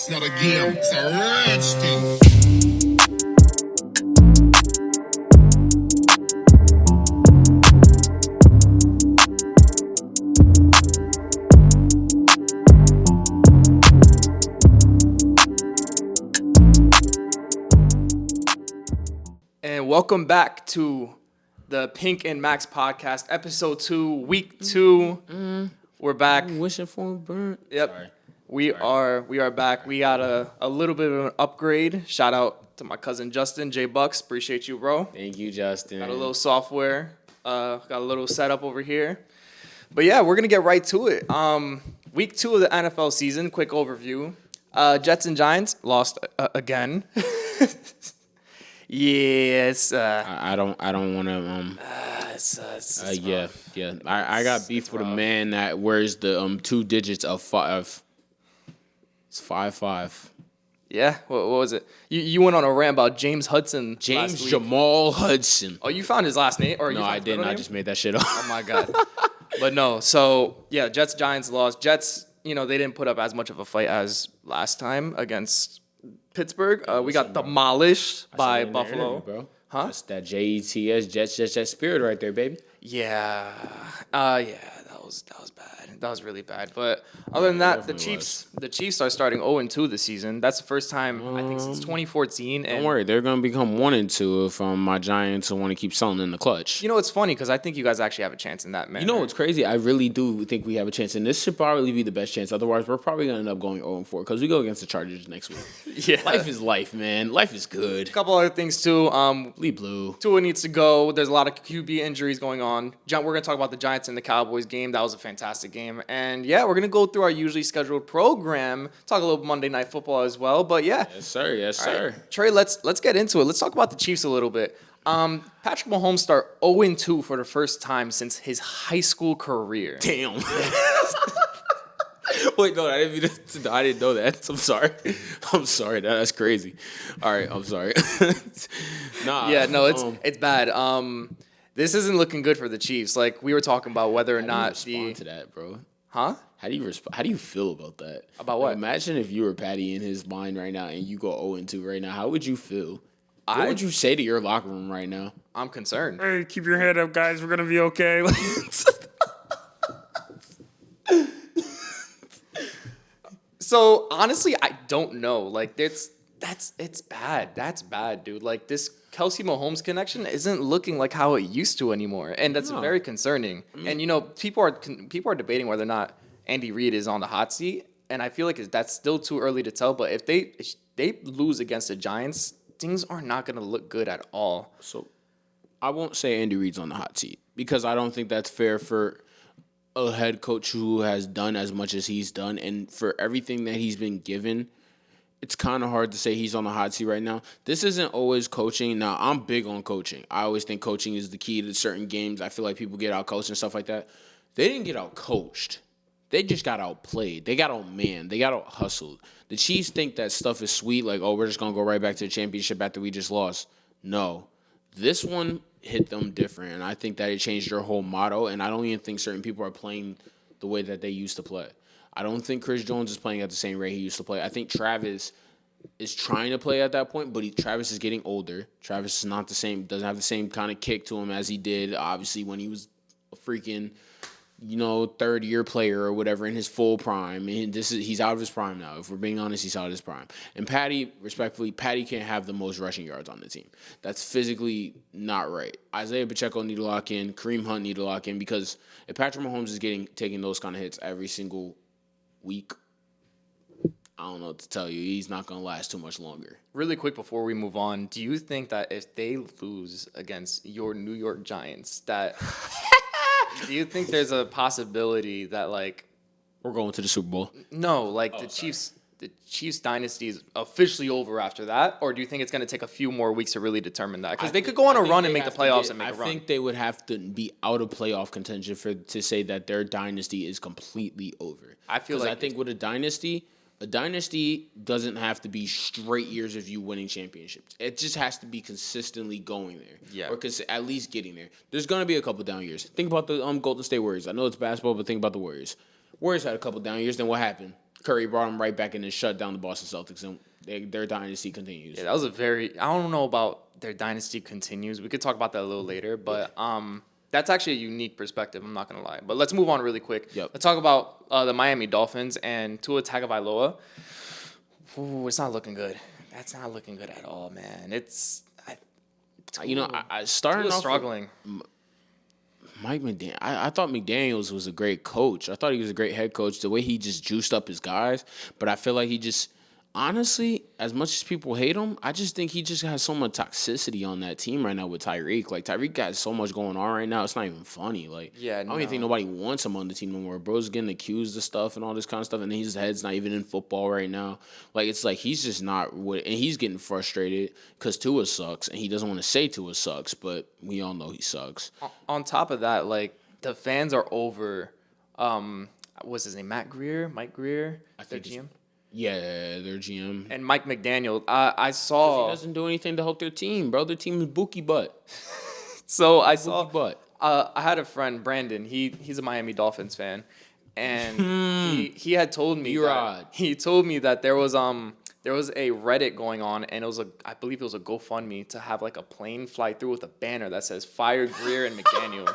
It's not a game, it's a rant thing. And welcome back to the Pink and Max podcast, episode 2, week 2. We're back. Wishing for a burn. Yep. Sorry. We are back. We got a little bit of an upgrade. Shout out to my cousin Justin, J Bucks. Appreciate you, bro. Thank you, Justin. Got a little software. Got a little setup over here. But yeah, we're gonna get right to it. Week 2 of the NFL season. Quick overview. Jets and Giants lost again. Yes. I don't want to. Yeah. I got beef with a man that wears the 2 digits of 5. It's 5-5. Yeah. What was it? You went on a rant about James Hudson. James last week. Jamal Hudson. Oh, you found his last name? Or No, you I found didn't. his I name? just made that shit up. Oh my god. But no. So yeah, Jets Giants lost. Jets, they didn't put up as much of a fight as last time against Pittsburgh. We got demolished by Buffalo. Bro. Huh? That's that JETS Jets spirit right there, baby. Yeah. That was bad. That was really bad. But other than that, the Chiefs are starting 0-2 this season. That's the first time I think since 2014. And Don't worry, they're gonna become 1-2 if my Giants want to keep selling in the clutch. it's funny because I think you guys actually have a chance in that manner. You know what's crazy? I really do think we have a chance, and this should probably be the best chance. Otherwise, we're probably going to end up going 0-4 because we go against the Chargers next week. Yeah. Life is life, man. Life is good. A couple other things too. Bleed blue. Tua needs to go. There's a lot of QB injuries going on. We're going to talk about the Giants and the Cowboys game. That was a fantastic game. And yeah, we're going to go through our usually scheduled program, talk a little Monday Night Football as well. But yeah. Yes, sir. Yes, sir. Right. Trey, let's get into it. Let's talk about the Chiefs a little bit. Patrick Mahomes start 0-2 for the first time since his high school career. Damn. Wait, no, I didn't know that. I'm sorry. That's crazy. All right, I'm sorry. Nah. Yeah, no, it's bad. This isn't looking good for the Chiefs. Like we were talking about whether or not respond to that, bro. Huh? How do you respond? How do you feel about that? About what? Like, imagine if you were Patty in his mind right now and you go 0-2 right now. How would you feel? What would you say to your locker room right now? I'm concerned. Hey, keep your head up, guys. We're gonna be okay. So honestly, I don't know. Like it's bad. That's bad, dude. Like this Kelsey Mahomes connection isn't looking like how it used to anymore, and that's very concerning. And people are debating whether or not Andy Reid is on the hot seat, and I feel like that's still too early to tell. But if they lose against the Giants, things are not going to look good at all. So I won't say Andy Reid's on the hot seat because I don't think that's fair for a head coach who has done as much as he's done, and for everything that he's been given. It's kind of hard to say he's on the hot seat right now. This isn't always coaching. Now, I'm big on coaching. I always think coaching is the key to certain games. I feel like people get out coached and stuff like that. They didn't get out coached. They just got outplayed. They got outmanned. They got out hustled. The Chiefs think that stuff is sweet, like, oh, we're just going to go right back to the championship after we just lost. No. This one hit them different, and I think that it changed their whole motto, and I don't even think certain people are playing the way that they used to play. I don't think Chris Jones is playing at the same rate he used to play. I think Travis is trying to play at that point, but Travis is getting older. Travis is not the same, doesn't have the same kind of kick to him as he did, obviously, when he was a freaking, third-year player or whatever in his full prime. And he's out of his prime now. If we're being honest, he's out of his prime. And Patty can't have the most rushing yards on the team. That's physically not right. Isaiah Pacheco need to lock in. Kareem Hunt need to lock in because if Patrick Mahomes is taking those kind of hits every single week, I don't know what to tell you. He's not going to last too much longer. Really quick before we move on, do you think that if they lose against your New York Giants, that do you think there's a possibility that we're going to the Super Bowl? No, the Chiefs dynasty is officially over after that, or do you think it's going to take a few more weeks to really determine that? Because they could go on a run and make the playoffs and make a run. I think they would have to be out of playoff contention to say that their dynasty is completely over. I think with a dynasty doesn't have to be straight years of you winning championships. It just has to be consistently going there. Yeah. Or at least getting there. There's going to be a couple down years. Think about the Golden State Warriors. I know it's basketball, but think about the Warriors. Warriors had a couple down years. Then what happened? Curry brought him right back in and shut down the Boston Celtics, and their dynasty continues. Yeah, that was I don't know about their dynasty continues. We could talk about that a little later, but that's actually a unique perspective. I'm not gonna lie. But let's move on really quick. Yep. Let's talk about the Miami Dolphins and Tua Tagovailoa. Ooh, it's not looking good. That's not looking good at all, man. I started off struggling. Mike McDaniel. I thought McDaniels was a great coach. I thought he was a great head coach. The way he just juiced up his guys, but I feel like he just. Honestly, as much as people hate him, I just think he just has so much toxicity on that team right now with Tyreek. Like, Tyreek got so much going on right now, it's not even funny. Like, Yeah, I don't even think nobody wants him on the team no more. Bro's getting accused of stuff and all this kind of stuff, and his head's not even in football right now. Like, it's like he's just not and he's getting frustrated because Tua sucks, and he doesn't want to say Tua sucks, but we all know he sucks. On top of that, like, the fans are over, what's his name, Mike Greer, their GM? Yeah, their GM. And Mike McDaniel, I saw. He doesn't do anything to help their team, bro. Their team is bookie butt. So I saw. Butt. I had a friend, Brandon. He's a Miami Dolphins fan, and he had told me. He told me that there was a Reddit going on, and I believe it was a GoFundMe to have like a plane fly through with a banner that says "Fire Greer and McDaniel,"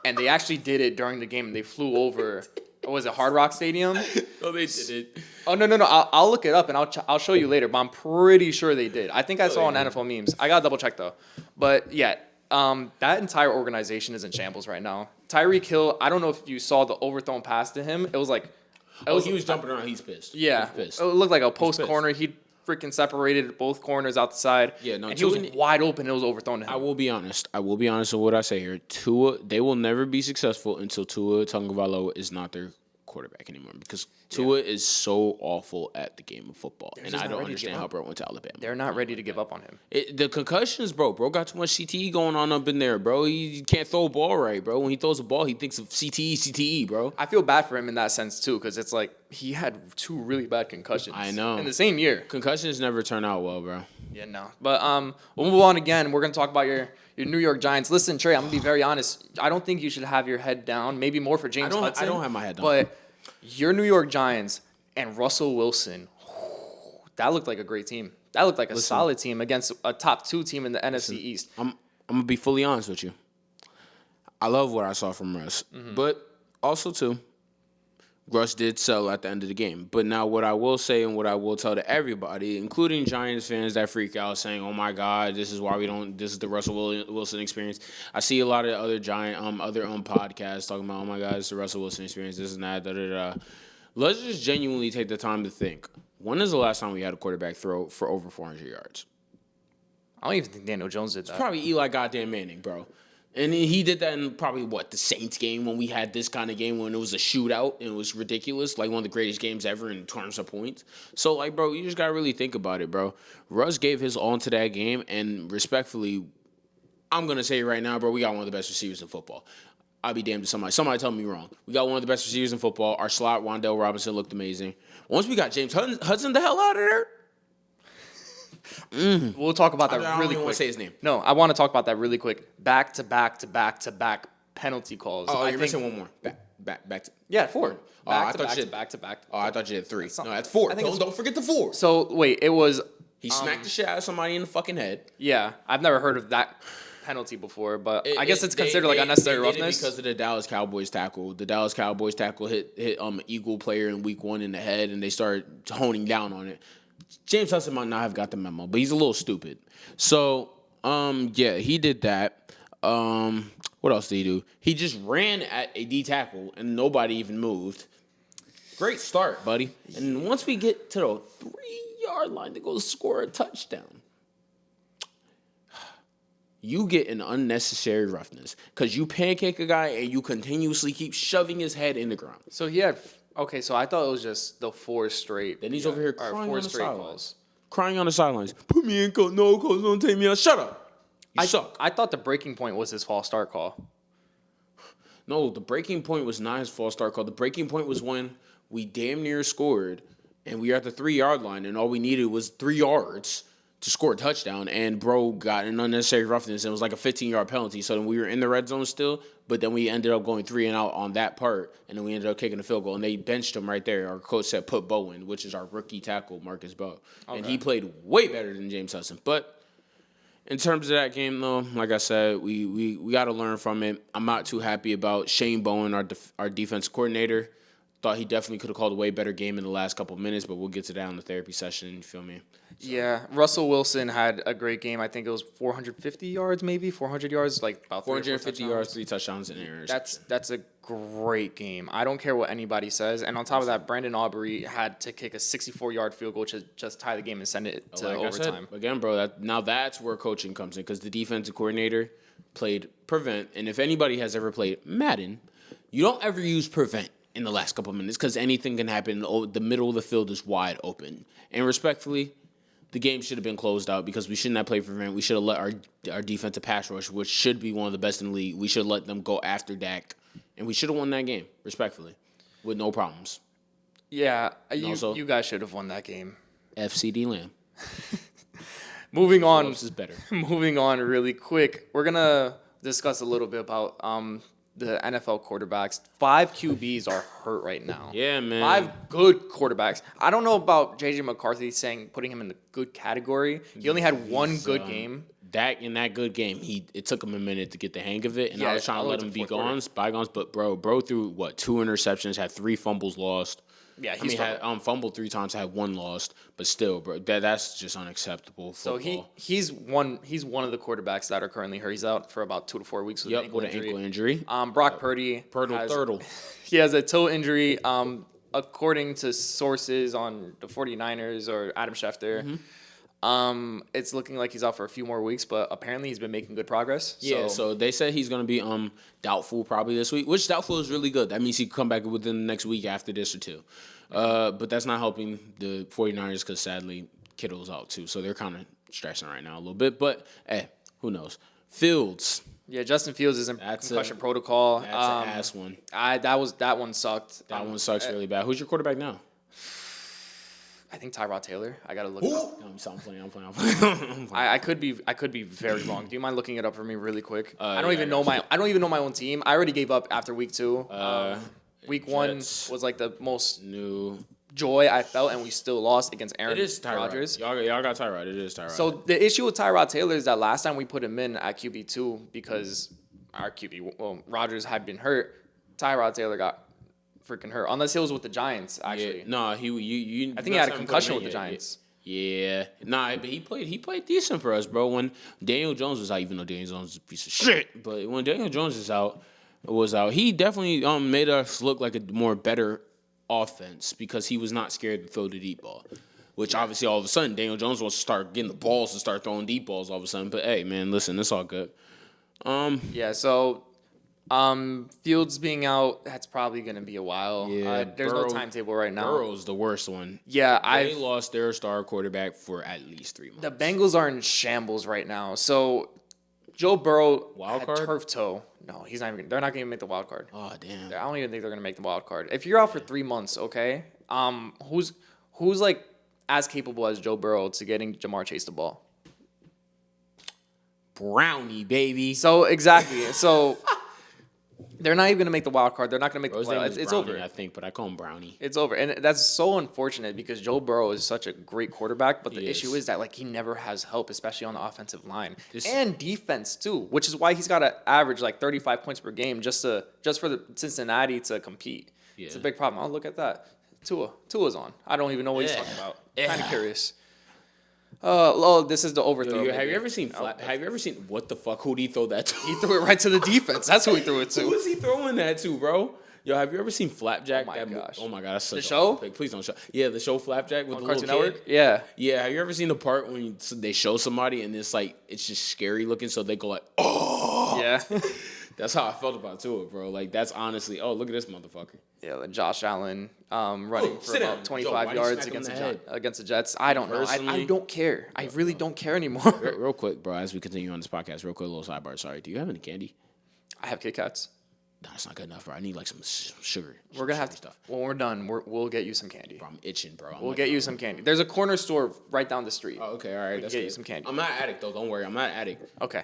and they actually did it during the game. They flew over. What was it, Hard Rock Stadium? Oh, they did it. Oh, no. I'll look it up, and I'll show you later, but I'm pretty sure they did. I think I saw on NFL memes. I got to double check, though. But, yeah, that entire organization is in shambles right now. Tyreek Hill, I don't know if you saw the overthrown pass to him. It was like... he was jumping around. He's pissed. Yeah. He's pissed. It looked like a post corner. He freaking separated both corners out the side. Yeah, no, and he was wide open. It was overthrown to him. I will be honest with what I say here. They will never be successful until Tua Tagovailoa is not their quarterback anymore, because Tua is so awful at the game of football, and I don't understand how bro went to Alabama. They're not ready to give up on him. The concussions, bro got too much CTE going on up in there, bro. He can't throw a ball right, bro. When he throws a ball, he thinks of CTE, bro. I feel bad for him in that sense too, because it's like he had 2 really bad concussions. I know. In the same year. Concussions never turn out well, bro. Yeah, no. But we'll move on again. We're gonna talk about your New York Giants. Listen, Trey, I'm gonna be very honest. I don't think you should have your head down. Maybe more for James Hudson. I don't have my head down. But your New York Giants and Russell Wilson, that looked like a great team. That looked like a solid team against a top 2 team in the NFC East. I'm gonna be fully honest with you. I love what I saw from Russ, but also too, Russ did sell at the end of the game. But now what I will say and what I will tell to everybody, including Giants fans that freak out saying, "Oh my God, this is why we don't. This is the Russell Wilson experience." I see a lot of other podcasts talking about, "Oh my God, it's the Russell Wilson experience. This and that." Da da da. Let's just genuinely take the time to think. When is the last time we had a quarterback throw for over 400 yards? I don't even think Daniel Jones did that. It's probably Eli goddamn Manning, bro. And he did that in probably, the Saints game, when we had this kind of game when it was a shootout and it was ridiculous, like one of the greatest games ever in terms of points. So, like, bro, you just got to really think about it, bro. Russ gave his all into that game, and respectfully, I'm going to say right now, bro, we got one of the best receivers in football. I'll be damned if somebody tell me wrong. We got one of the best receivers in football. Our slot, Wan'Dale Robinson, looked amazing. Once we got James Hudson the hell out of there, We'll talk about that I don't really even quick. want to say his name. No, I want to talk about that really quick. Back to back penalty calls. Oh, you're missing one more. Back to. Yeah, 4. I Back to back. Oh, I thought you had 3. No, that's 4. Don't forget the 4. So wait, it was. He smacked the shit out of somebody in the fucking head. Yeah, I've never heard of that penalty before, but I guess it's considered like unnecessary roughness because of the Dallas Cowboys tackle. The Dallas Cowboys tackle hit Eagle player in week 1 in the head, and they started honing down on it. James Hudson might not have got the memo, but he's a little stupid. So, yeah, he did that. What else did he do? He just ran at a D tackle, and nobody even moved. Great start, buddy. And once we get to the 3-yard line to go score a touchdown, you get an unnecessary roughness because you pancake a guy and you continuously keep shoving his head in the ground. So he had. Okay, so I thought it was just the 4 straight. Then he's over here crying on the sidelines. Calls. Crying on the sidelines. Put me in, coach. No, coach, don't take me out. Shut up. You suck. I thought the breaking point was his false start call. No, the breaking point was not his false start call. The breaking point was when we damn near scored, and we were at the 3-yard line, and all we needed was 3 yards to score a touchdown, and bro got an unnecessary roughness, and it was like a 15-yard penalty. So then we were in the red zone still, but then we ended up going 3 and out on that part, and then we ended up kicking a field goal, and they benched him right there. Our coach said put Bo in, which is our rookie tackle, Marcus Bo, and he played way better than James Hudson. But in terms of that game, though, like I said, we got to learn from it. I'm not too happy about Shane Bowen, our defense coordinator. Thought he definitely could have called a way better game in the last couple of minutes, but we'll get to that in the therapy session. You feel me? So. Yeah, Russell Wilson had a great game. I think it was 450 yards, maybe 400 yards, like about 450 yards, 3 touchdowns, and an interception. That's a great game. I don't care what anybody says. And on top of that, Brandon Aubrey had to kick a 64-yard field goal to just tie the game and send it to overtime. Again, bro, that's where coaching comes in, because the defensive coordinator played prevent, and if anybody has ever played Madden, you don't ever use prevent in the last couple of minutes, because anything can happen. The middle of the field is wide open. And respectfully, the game should have been closed out, because we shouldn't have played prevent. We should have let our defensive pass rush, which should be one of the best in the league, we should have let them go after Dak. And we should have won that game, respectfully, with no problems. Yeah, you guys should have won that game. FCD Lamb. Moving on. Is better. Moving on really quick. We're going to discuss a little bit about the NFL quarterbacks. 5 QBs are hurt right now. Yeah, man. 5 good quarterbacks. I don't know about J.J. McCarthy putting him in the good category. He only had one good game. In that good game, it took him a minute to get the hang of it, and I was trying to let him be bygones. But bro threw 2 interceptions, had 3 fumbles lost. Yeah, had fumbled 3 times, had 1 lost, but still, bro, that's just unacceptable. Football. So he's one of the quarterbacks that are currently hurt. He's out for about 2 to 4 weeks with an ankle injury. Brock Purdy. He has a toe injury. According to sources on the 49ers or Adam Schefter. It's looking like he's out for a few more weeks, but apparently he's been making good progress. Yeah, so they said he's going to be doubtful probably this week, which doubtful is really good. That means he can come back within the next week after this or 2. But that's not helping the 49ers, because sadly Kittle's out too, so they're kind of stressing right now a little bit. But hey, who knows? Fields. Yeah, Justin Fields is in concussion protocol. That's an ass one. That one sucked. That one sucks really bad. Who's your quarterback now? I think Tyrod Taylor. I gotta look it up. I'm playing. I could be very wrong. Do you mind looking it up for me really quick? I don't even know my own team. I already gave up after week 2. Week 1 was like the most new joy I felt, and we still lost against Aaron Rodgers. Y'all got Tyrod. It is Tyrod. So the issue with Tyrod Taylor is that last time we put him in at QB2 because our Rodgers had been hurt. Tyrod Taylor got freaking hurt, unless it was with the Giants. Actually, yeah, no, I think he had a concussion with the Giants. Yeah, but he played decent for us, bro. When Daniel Jones was out, even though Daniel Jones is a piece of shit, but when Daniel Jones was out, he definitely made us look like a more better offense, because he was not scared to throw the deep ball. Which obviously all of a sudden Daniel Jones wants to start getting the balls and start throwing deep balls all of a sudden. But hey, man, listen, it's all good. So. Fields being out, that's probably going to be a while. Yeah, there's no timetable right now. Burrow's the worst one. Yeah, they lost their star quarterback for at least 3 months. The Bengals are in shambles right now. So Joe Burrow had turf toe. No, he's not even. They're not going to make the wild card. Oh damn! I don't even think they're going to make the wild card. If you're out for 3 months, okay, who's like as capable as Joe Burrow to getting Jamar Chase the ball? Brownie, baby. So exactly. So. They're not even going to make the wild card. They're not going to make the playoffs. It's over. I think, but I call him Brownie. It's over. And that's so unfortunate, because Joe Burrow is such a great quarterback, but the issue is that he never has help, especially on the offensive line. And defense too, which is why he's got to average 35 points per game just for the Cincinnati to compete. Yeah. It's a big problem. Oh, look at that. Tua's on. I don't even know what he's talking about. Kind of curious. This is the overthrow. Have you ever seen what the fuck? Who did he throw that to? He threw it right to the defense. That's who he threw it to. Who is he throwing that to, bro? Yo, have you ever seen Flapjack? Oh my gosh. Oh my god, that's such the show. Please don't show. Yeah, the show Flapjack with on the Cartoon little Network? kid. Yeah. Yeah, have you ever seen the part when they show somebody and it's just scary looking, so they go oh yeah. That's how I felt about Tua, bro. That's honestly, look at this motherfucker. Yeah, Josh Allen running for about 25 yards against the Jets. I don't know. I don't care. I really don't care anymore. Real quick, bro, as we continue on this podcast, real quick, little sidebar. Sorry. Do you have any candy? I have Kit Kats. That's not good enough, bro. I need like some sugar. We're gonna have to stuff. when we're done. We'll get you some candy. Bro, I'm itching, bro. We'll get you some candy. There's a corner store right down the street. Oh, okay, all right. That's get you some candy. I'm not an addict though. Don't worry. I'm not an addict. Okay.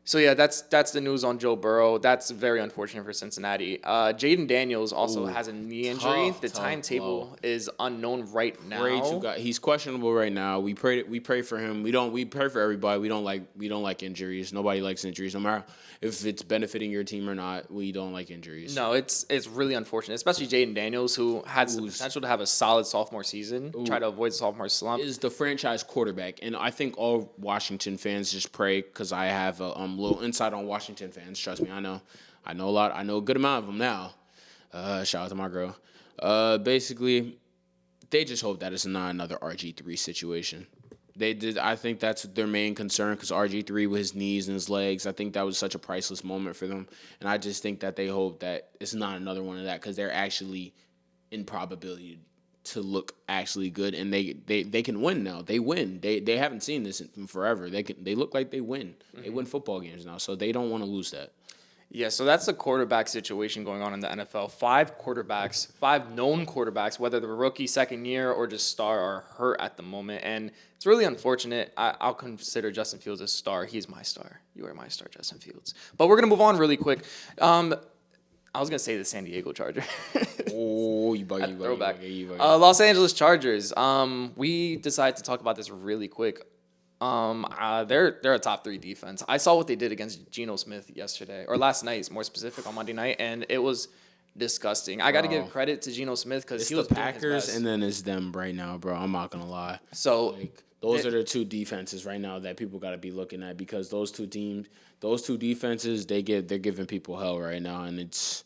So yeah, that's the news on Joe Burrow. That's very unfortunate for Cincinnati. Jaden Daniels also has a knee injury. The timetable is unknown right now. He's questionable right now. We pray for him. We pray for everybody. We don't like injuries. Nobody likes injuries. No matter if it's benefiting your team or not, we don't like injuries. No, it's really unfortunate, especially Jaden Daniels, who has the potential to have a solid sophomore season. Try to avoid the sophomore slump. Is the franchise quarterback, and I think all Washington fans just pray because I have a little insight on Washington fans. Trust me, I know a lot. I know a good amount of them now. Shout out to my girl. Basically, they just hope that it's not another RG3 situation. I think that's their main concern because RG3 with his knees and his legs, I think that was such a priceless moment for them. And I just think that they hope that it's not another one of that because they're actually in probability to look actually good, and they can win now. They win. They haven't seen this in forever. They look like they win. Mm-hmm. They win football games now, so they don't want to lose that. Yeah, so that's the quarterback situation going on in the NFL. 5 known quarterbacks, whether they're rookie, second year, or just star, are hurt at the moment, and it's really unfortunate. I'll consider Justin Fields a star. He's my star. You are my star, Justin Fields. But we're gonna move on really quick. I was gonna say the San Diego Chargers. Oh, you buggy. Los Angeles Chargers. We decided to talk about this really quick. They're a top 3 defense. I saw what they did against Geno Smith yesterday, or last night, more specific, on Monday night, and it was disgusting. I got to give credit to Geno Smith because he was the Packers, and then it's them right now, bro. I'm not gonna lie. So those are the 2 defenses right now that people got to be looking at because those 2 defenses, they're giving people hell right now, and it's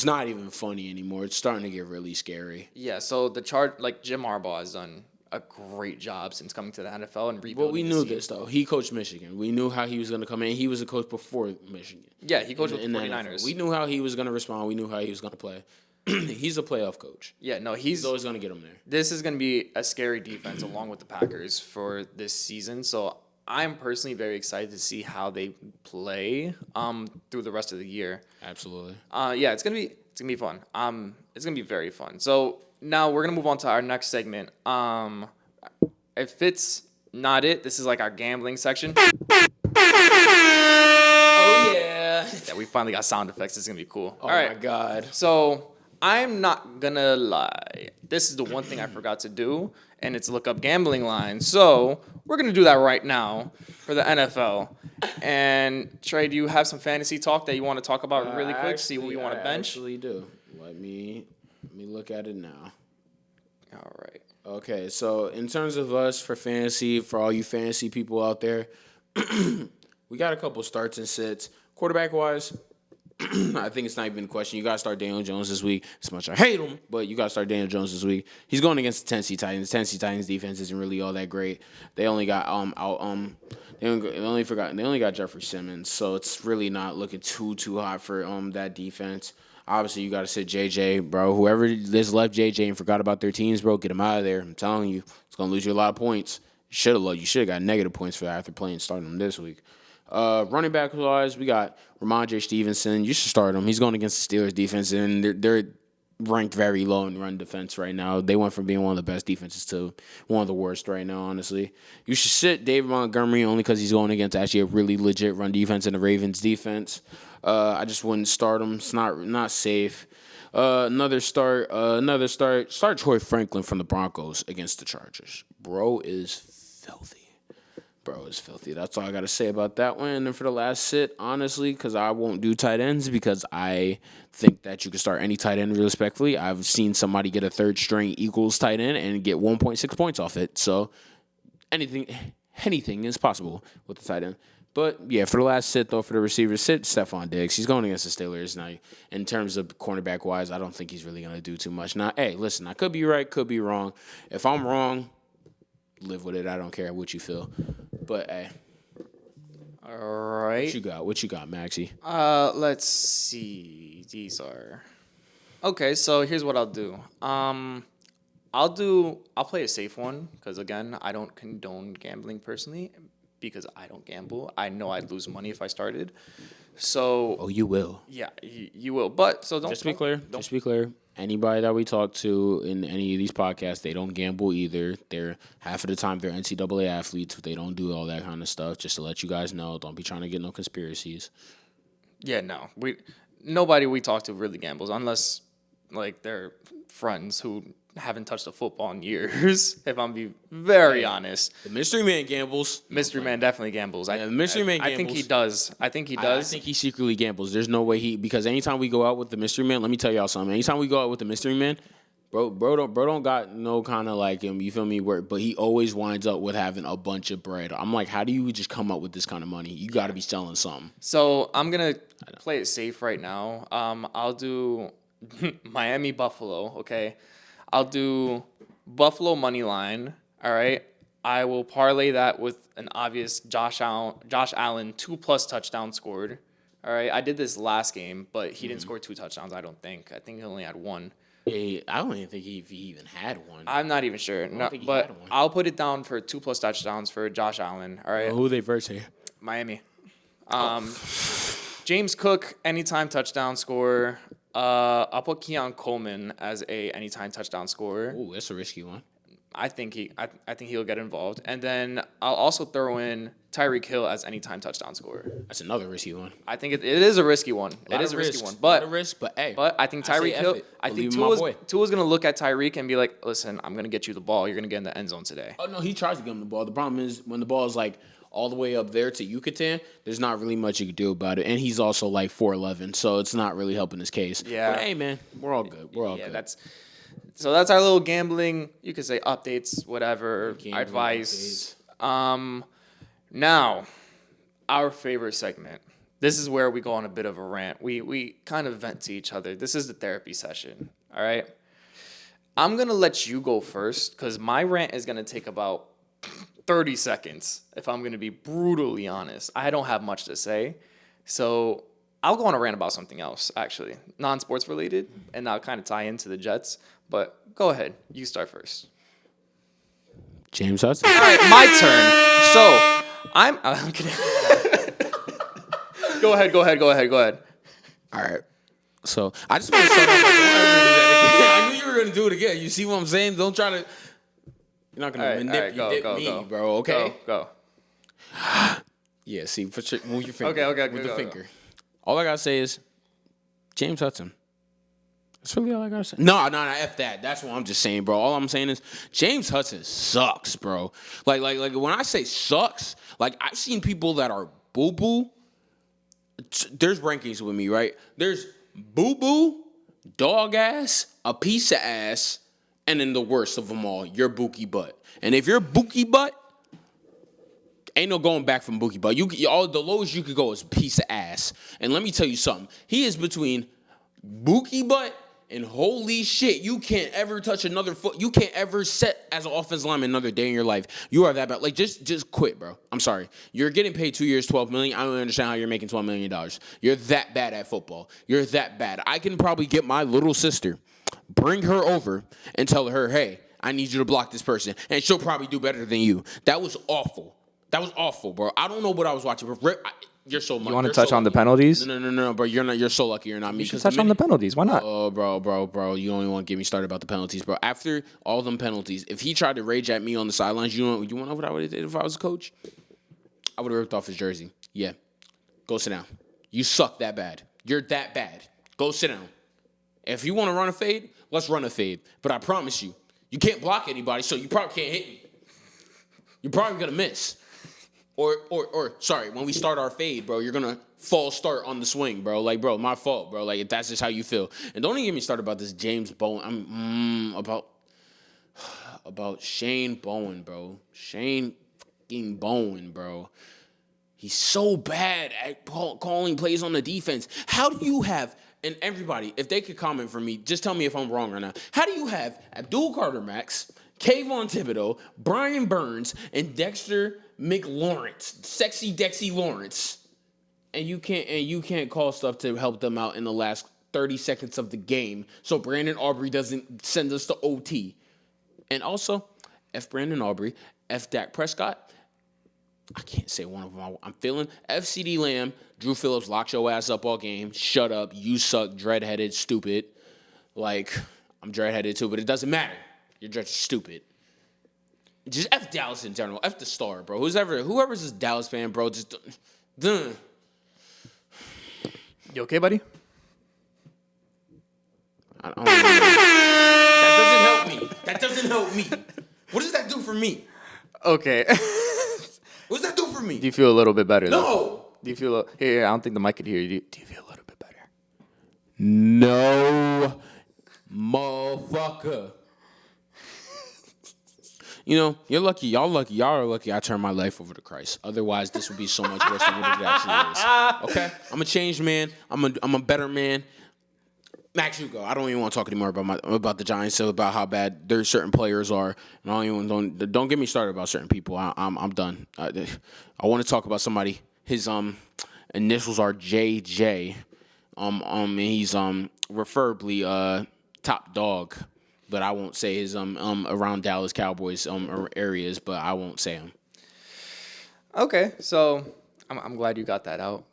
not even funny anymore. It's starting to get really scary. Yeah. So Jim Harbaugh has done a great job since coming to the NFL and rebuilding. Well, we knew this, though. He coached Michigan. We knew how he was going to come in. He was a coach before Michigan. Yeah, he coached with the 49ers. We knew how he was going to respond. We knew how he was going to play. He's a playoff coach. Yeah, no, he's always going to get him there. This is going to be a scary defense along with the Packers for this season. So I'm personally very excited to see how they play through the rest of the year. Absolutely. Yeah, it's gonna be fun. It's gonna be very fun. So now we're gonna move on to our next segment. If it's not it, this is like our gambling section. Oh yeah. Yeah, we finally got sound effects. It's gonna be cool. Oh my god. So I'm not gonna lie. This is the one thing I forgot to do, and it's look up gambling lines. So we're gonna do that right now for the NFL. And Trey, do you have some fantasy talk that you want to talk about really quick? See what you want to bench. I actually do. Let me look at it now. All right. Okay, so in terms of us for fantasy, for all you fantasy people out there, we got a couple starts and sits. Quarterback wise, I think it's not even a question. You got to start Daniel Jones this week. As much as I hate him, but you got to start Daniel Jones this week. He's going against the Tennessee Titans. Tennessee Titans defense isn't really all that great. They only got they only got Jeffrey Simmons, so it's really not looking too hot for that defense. Obviously, you got to sit JJ, bro. Whoever is left JJ and forgot about their teams, bro, get them out of there. I'm telling you, it's gonna lose you a lot of points. You should have got negative points for that after starting them this week. Running back wise, we got Ramondre Stevenson. You should start him. He's going against the Steelers defense, and they're ranked very low in run defense right now. They went from being one of the best defenses to one of the worst right now, honestly. You should sit David Montgomery only because he's going against actually a really legit run defense in the Ravens defense. I just wouldn't start him. It's not safe. Another start. Start Troy Franklin from the Broncos against the Chargers. Bro is filthy. That's all I got to say about that one. And then for the last sit, honestly, because I won't do tight ends because I think that you can start any tight end respectfully. I've seen somebody get a third string equals tight end and get 1.6 points off it. So anything is possible with the tight end. But, yeah, for the last sit, though, for the receivers, sit Stephon Diggs. He's going against the Steelers. Now, in terms of cornerback-wise, I don't think he's really going to do too much. Now, hey, listen, I could be right, could be wrong. If I'm wrong, live with it. I don't care what you feel. But, hey. All right. What you got, Maxie? Let's see. These are... Okay, so here's what I'll do. I'll play a safe one because, again, I don't condone gambling personally. because I don't gamble. I know I'd lose money if I started. So Oh, you will. yeah, you will. But so don't Just to be clear. Anybody that we talk to in any of these podcasts, they don't gamble either. They're half of the time they're NCAA athletes. They don't do all that kind of stuff. Just to let you guys know, don't be trying to get no conspiracies. Yeah, no. Nobody we talk to really gambles unless like they're friends who haven't touched a football in years. If I'm being very honest, The mystery man gambles. Mystery Man definitely gambles. The mystery man gambles. I think he does. I think he does. I think he secretly gambles. There's no way because anytime we go out with the mystery man, let me tell y'all something. Anytime we go out with the mystery man, bro don't got no kind of like him. You feel me? But he always winds up with having a bunch of bread. I'm like, how do you just come up with this kind of money? You got to be selling something. So I'm gonna play it safe right now. I'll do Miami Buffalo. Okay, I'll do Buffalo money line. All right. I will parlay that with an obvious Josh Allen 2+ touchdowns scored. All right. I did this last game, but he didn't score 2 touchdowns. I don't think. I think he only had 1. Yeah, I don't even think he even had one. I'm not even sure. No, think he but had one. I'll put it down for 2+ touchdowns for Josh Allen. All right. Who they verse here? Miami. James Cook, anytime touchdown scorer. I'll put Keon Coleman as a anytime touchdown scorer. Ooh, that's a risky one. I think he'll get involved. And then I'll also throw in Tyreek Hill as anytime touchdown scorer. That's another risky one. I think it is a risky one. It is a risky one. But hey. But I think Tyreek Hill. I think Tua's gonna look at Tyreek and be like, "Listen, I'm gonna get you the ball. You're gonna get in the end zone today." Oh no, he tries to get him the ball. The problem is when the ball is like all the way up there to Yucatan, there's not really much you can do about it. And he's also like 4'11", so it's not really helping his case. Yeah. But hey, man, we're all good. We're all good. That's our little gambling. You could say updates, whatever, advice. Now, our favorite segment. This is where we go on a bit of a rant. We kind of vent to each other. This is the therapy session. All right. I'm gonna let you go first because my rant is gonna take about 30 seconds. If I'm gonna be brutally honest, I don't have much to say, so I'll go on a rant about something else, actually, non-sports related, and I'll kind of tie into the Jets. But go ahead, you start first. James Hudson. All right, my turn. So I'm kidding. Go ahead. All right. So I just want to start off like, don't ever do that again. I knew you were going to do it again. You see what I'm saying? Don't try to. You're not going to manipulate me, bro. Okay. Go. Yeah. See, move your finger. Okay. Move the finger. All I gotta say is James Hudson. That's really all I gotta say. No, F that. That's what I'm just saying, bro. All I'm saying is James Hudson sucks, bro. Like when I say sucks, like I've seen people that are boo-boo. There's rankings with me, right? There's boo-boo, dog ass, a piece of ass, and then the worst of them all, your Buki butt. And if you're Buki butt, ain't no going back from Buki butt. The lowest you could go is piece of ass. And let me tell you something. He is between Buki butt and holy shit. You can't ever touch another foot. You can't ever set as an offensive lineman another day in your life. You are that bad. Like just quit, bro. I'm sorry. You're getting paid 2 years, $12 million. I don't understand how you're making $12 million. You're that bad at football. You're that bad. I can probably get my little sister, bring her over, and tell her, hey, I need you to block this person, and she'll probably do better than you. That was awful. That was awful, bro. I don't know what I was watching. You're so lucky. You want to touch on the penalties? No, bro. You're so lucky you're not me. You should touch on the penalties. Why not? Oh, bro. You don't even want to get me started about the penalties, bro. After all them penalties, if he tried to rage at me on the sidelines, you want to know what I would have did if I was a coach? I would have ripped off his jersey. Yeah. Go sit down. You suck that bad. You're that bad. Go sit down. If you want to run a fade, let's run a fade. But I promise you, you can't block anybody, so you probably can't hit me. You're probably going to miss. Or sorry, when we start our fade, bro, you're gonna false start on the swing, bro. Like, bro, my fault, bro. Like, if that's just how you feel. And don't even get me started about this James Bowen. About Shane Bowen, bro. Shane fucking Bowen, bro. He's so bad at calling plays on the defense. How do you have, and everybody, if they could comment for me, just tell me if I'm wrong or not. How do you have Abdul Carter-Max, Kayvon Thibodeau, Brian Burns, and Dexter McLawrence, sexy Dexy Lawrence, and you can't call stuff to help them out in the last 30 seconds of the game, so Brandon Aubrey doesn't send us to OT. And also, F Brandon Aubrey, F Dak Prescott, I can't say one of them. I'm feeling FCD Lamb, Drew Phillips, locked your ass up all game. Shut up. You suck, dreadheaded, stupid. Like, I'm dreadheaded too, but it doesn't matter. You're just stupid. Just F Dallas in general. F the star, bro. Whoever's this Dallas fan, bro, just done. You okay, buddy? I don't know. That doesn't help me. That doesn't help me. What does that do for me? Okay. What does that do for me? Do you feel a little bit better? No. Though? Do you feel here? I don't think the mic could hear you. Do you feel a little bit better? No, motherfucker. You know, you're lucky. Y'all lucky. Y'all are lucky I turned my life over to Christ. Otherwise, this would be so much worse than what it actually is. Okay? I'm a changed man. I'm a better man. Max, you go. I don't even want to talk anymore about the Giants, so about how bad their certain players are. And don't get me started about certain people. I'm done. I want to talk about somebody. His initials are JJ. And he's referably top dog. But I won't say his around Dallas Cowboys areas, but I won't say him. Okay, so I'm glad you got that out.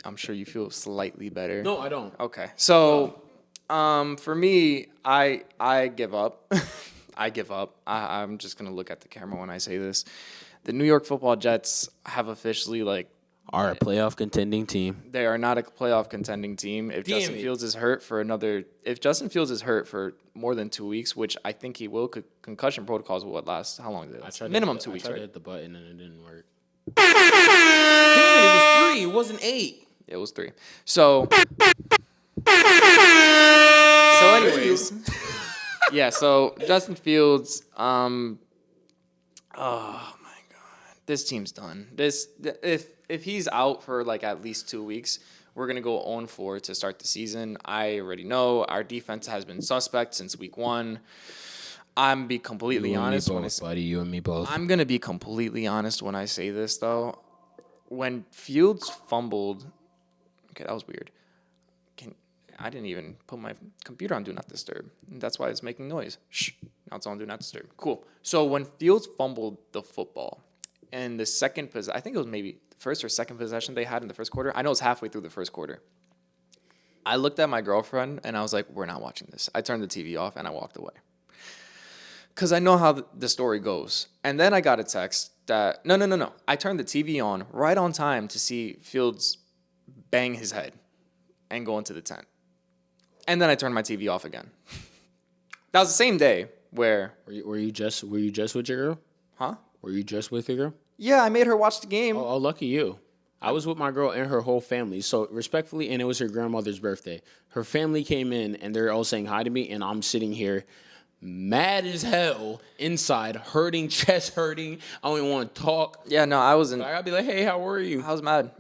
I'm sure you feel slightly better. No, I don't. Okay, so for me, I give up. I give up. I'm just gonna look at the camera when I say this. The New York Football Jets have officially Are a playoff contending team. they are not a playoff contending team. If Justin Fields is hurt for more than 2 weeks, which I think he will, concussion protocols will last. How long did it last? Minimum 2 weeks, I tried right? to hit the button and it didn't work. Damn it! It was 3. It wasn't 8. It was 3. So anyways, yeah. So Justin Fields, oh my God, this team's done. If he's out for at least 2 weeks, we're gonna go 0-4 to start the season. I already know our defense has been suspect since week 1. I'm be completely honest when I say, buddy, you and me both. I'm gonna be completely honest when I say this though. When Fields fumbled, okay, that was weird. I didn't even put my computer on Do Not Disturb. That's why it's making noise. Shh. Now it's on Do Not Disturb. Cool. So when Fields fumbled the football, and the second possession, I think it was maybe the first or second possession they had in the first quarter. I know it's halfway through the first quarter. I looked at my girlfriend, and I was like, we're not watching this. I turned the TV off, and I walked away. Because I know how the story goes. And then I got a text that, no. I turned the TV on right on time to see Fields bang his head and go into the tent. And then I turned my TV off again. That was the same day where... Were you just with your girl? Huh? Were you just with your girl? Yeah, I made her watch the game. Oh, lucky you. I was with my girl and her whole family. So respectfully, and it was her grandmother's birthday. Her family came in, and they're all saying hi to me, and I'm sitting here mad as hell inside, chest hurting. I don't even want to talk. Yeah, no, I wasn't. I gotta be like, hey, how are you? I was mad,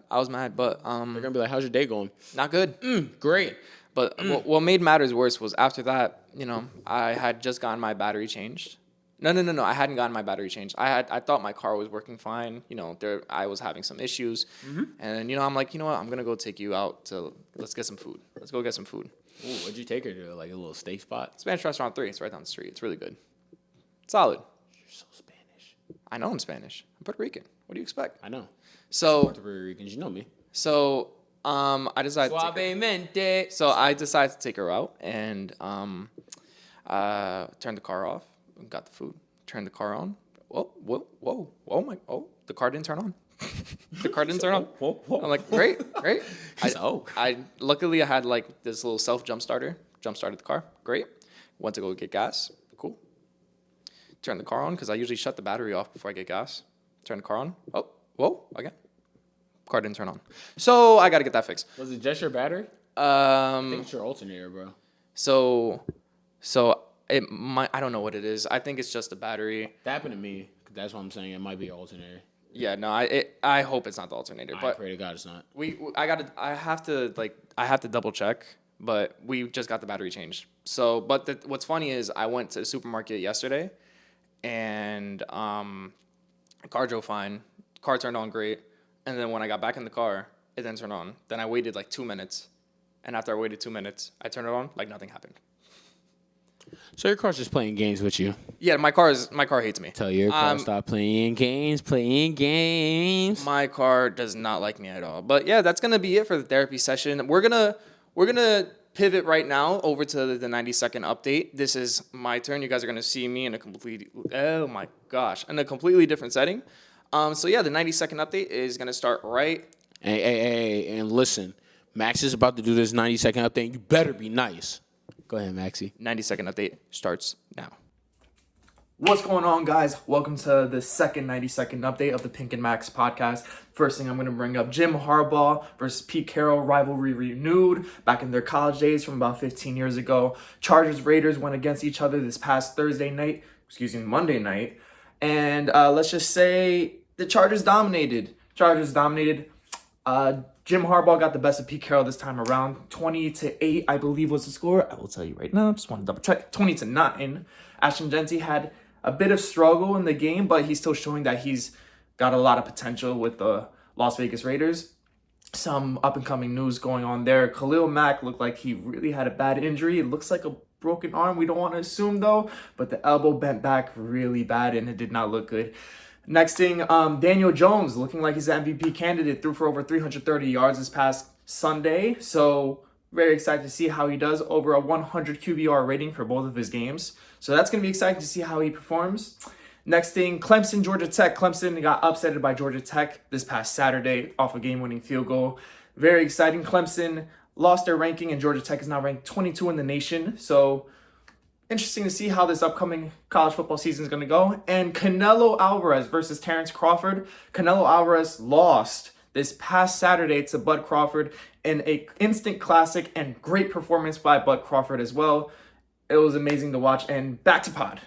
but They're gonna be like, how's your day going? not good. Great. But what made matters worse was after that, I had just gotten my battery changed. No, I hadn't gotten my battery changed. I thought my car was working fine. I was having some issues, and I'm like, what? I'm gonna go take you out let's get some food. Let's go get some food. Ooh, what'd you take her to? Like a little steak spot? Spanish Restaurant 3. It's right down the street. It's really good. Solid. You're so Spanish. I know I'm Spanish. I'm Puerto Rican. What do you expect? I know. So Puerto Ricans, you know me. So I decided. Suavemente. So I decided to take her out and turned the car off. Got the food. Turned the car on. Whoa! The car didn't turn on. The car didn't turn on. I'm like, great. Luckily I had this little self jump started the car. Great. Went to go get gas. Cool. Turned the car on because I usually shut the battery off before I get gas. Turn the car on. Oh, whoa! Again. Car didn't turn on. So I got to get that fixed. Was it just your battery? I think it's your alternator, bro. So it might. I don't know what it is. I think it's just the battery. That happened to me. That's what I'm saying. It might be your alternator. Yeah, no. I hope it's not the alternator. I But pray to God it's not. I have to double check. But we just got the battery changed. So, but what's funny is I went to the supermarket yesterday, and car drove fine. Car turned on great. And then when I got back in the car, it didn't turn on. Then I waited 2 minutes. And after I waited 2 minutes, I turned it on, nothing happened. So your car's just playing games with you. Yeah, my car hates me. Tell your car stop playing games. My car does not like me at all. But yeah, that's gonna be it for the therapy session. We're gonna pivot right now over to the 90-second update. This is my turn. You guys are gonna see me in a completely different setting. So yeah, the 90-second update is gonna start right. Hey, and listen, Max is about to do this 90-second update. You better be nice. Go ahead, Maxie. 90-second update starts now. What's going on, guys? Welcome to the second 90-second update of the Pink and Max podcast. First thing I'm going to bring up, Jim Harbaugh versus Pete Carroll rivalry renewed back in their college days from about 15 years ago. Chargers-Raiders went against each other this past Monday night. And let's just say the Chargers dominated. Jim Harbaugh got the best of Pete Carroll this time around. 20-8, I believe, was the score. I will tell you right now. Just want to double check. 20-9. Ashton Jeanty had a bit of struggle in the game, but he's still showing that he's got a lot of potential with the Las Vegas Raiders. Some up-and-coming news going on there. Khalil Mack looked like he really had a bad injury. It looks like a broken arm. We don't want to assume, though, but the elbow bent back really bad, and it did not look good. Next thing, Daniel Jones looking like he's an MVP candidate, threw for over 330 yards this past Sunday. So very excited to see how he does, over a 100 QBR rating for both of his games. So that's going to be exciting to see how he performs. Next thing, Clemson, Georgia Tech. Clemson got upsetted by Georgia Tech this past Saturday off a game-winning field goal. Very exciting. Clemson lost their ranking, and Georgia Tech is now ranked 22 in the nation. So interesting to see how this upcoming college football season is going to go. And Canelo Alvarez versus Terrence Crawford. Canelo Alvarez lost this past Saturday to Bud Crawford in an instant classic and great performance by Bud Crawford as well. It was amazing to watch. And back to pod.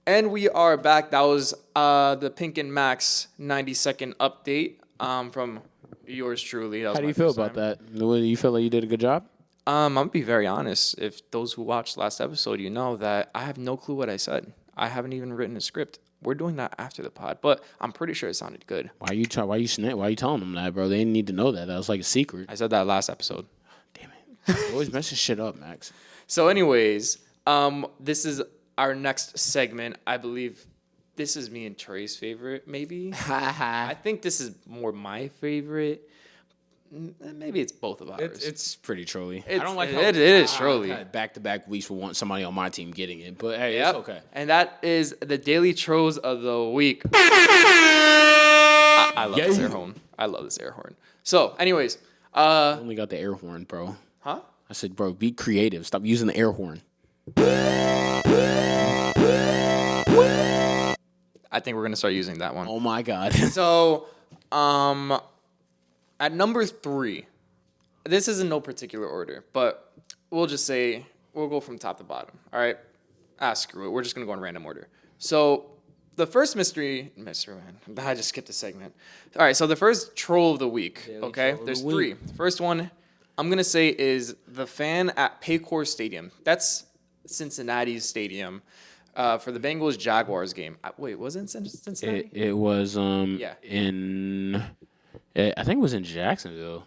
And we are back. That was the Pink and Max 90-second update from yours truly. How do you feel about that? Do you feel like you did a good job? I'm going to be very honest. If those who watched last episode, you know that I have no clue what I said. I haven't even written a script. We're doing that after the pod, but I'm pretty sure it sounded good. Why are you telling them that, bro? They didn't need to know that. That was like a secret. I said that last episode. Damn it. You always messing shit up, Max. So anyways, this is our next segment. I believe this is me and Trey's favorite, maybe. I think this is more my favorite. Maybe it's both of ours. It's pretty trolly. I don't like it is trolly. Back-to-back weeks will want somebody on my team getting it, but hey, It's okay. And that is the Daily Trolls of the Week. I love this air horn. I love this air horn. So, anyways, I only got the air horn, bro. Huh? I said, bro, be creative. Stop using the air horn. I think we're gonna start using that one. Oh my god. So, at number 3, this is in no particular order, but we'll just say, we'll go from top to bottom, all right? Screw it. We're just going to go in random order. So the first mystery man, I just skipped a segment. All right, so the first troll of the week, okay? There's 3. The first one I'm going to say is the fan at Paycor Stadium. That's Cincinnati's stadium for the Bengals-Jaguars game. Wait, was it in Cincinnati? It was in... I think it was in Jacksonville.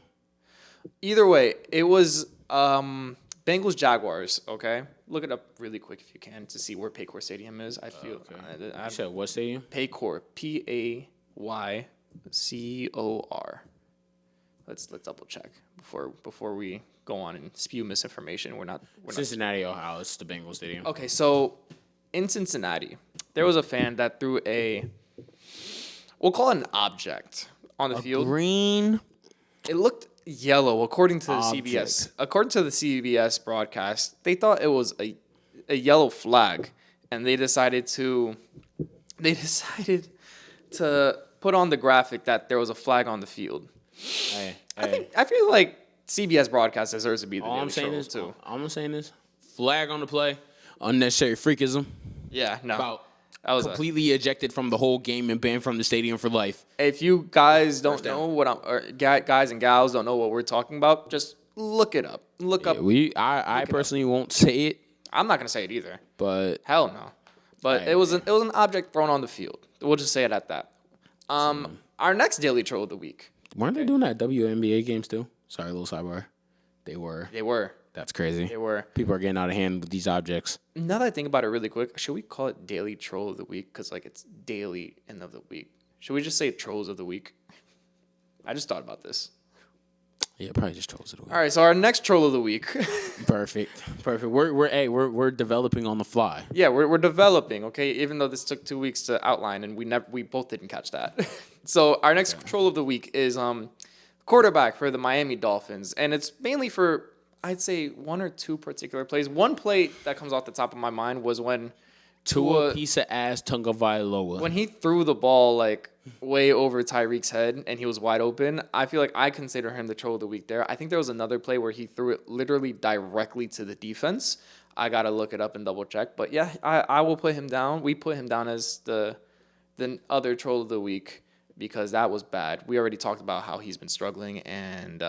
Either way, it was Bengals Jaguars. Okay, look it up really quick if you can to see where Paycor Stadium is. I feel. Okay. You said what stadium? Paycor, Paycor. Let's double check before we go on and spew misinformation. We're not Cincinnati, Ohio. It's the Bengals stadium. Okay, so in Cincinnati, there was a fan that threw we'll call it an object on the field. Green. It looked yellow, according to the CBS. According to the CBS broadcast, they thought it was a yellow flag, and they decided to put on the graphic that there was a flag on the field. I feel like CBS broadcast deserves to be the daily troll too. All I'm saying is, flag on the play, unnecessary freakism. Yeah, no. About completely ejected from the whole game and banned from the stadium for life. If you guys don't know guys and gals don't know what we're talking about, just look it up. I personally won't say it. I'm not gonna say it either. But hell no. But it was an object thrown on the field. We'll just say it at that. Our next daily troll of the week. Weren't they doing that at WNBA games too? Sorry, a little sidebar. They were. That's crazy. They were. People are getting out of hand with these objects. Now that I think about it really quick, should we call it Daily Troll of the Week? Because, like, it's daily end of the week. Should we just say Trolls of the Week? I just thought about this. Yeah, probably just trolls it away. All right, so our next Troll of the Week. Perfect. We're developing on the fly. Yeah, we're developing, okay? Even though this took 2 weeks to outline, and we both didn't catch that. So our next Troll of the Week is quarterback for the Miami Dolphins. And it's mainly for, I'd say, one or two particular plays. One play that comes off the top of my mind was when Tua piece of ass Tagovailoa. when he threw the ball like way over Tyreek's head and he was wide open. I feel like I consider him the Troll of the Week there. I think there was another play where he threw it literally directly to the defense. I gotta look it up and double check. But yeah, I will put him down. We put him down as the other Troll of the Week because that was bad. We already talked about how he's been struggling and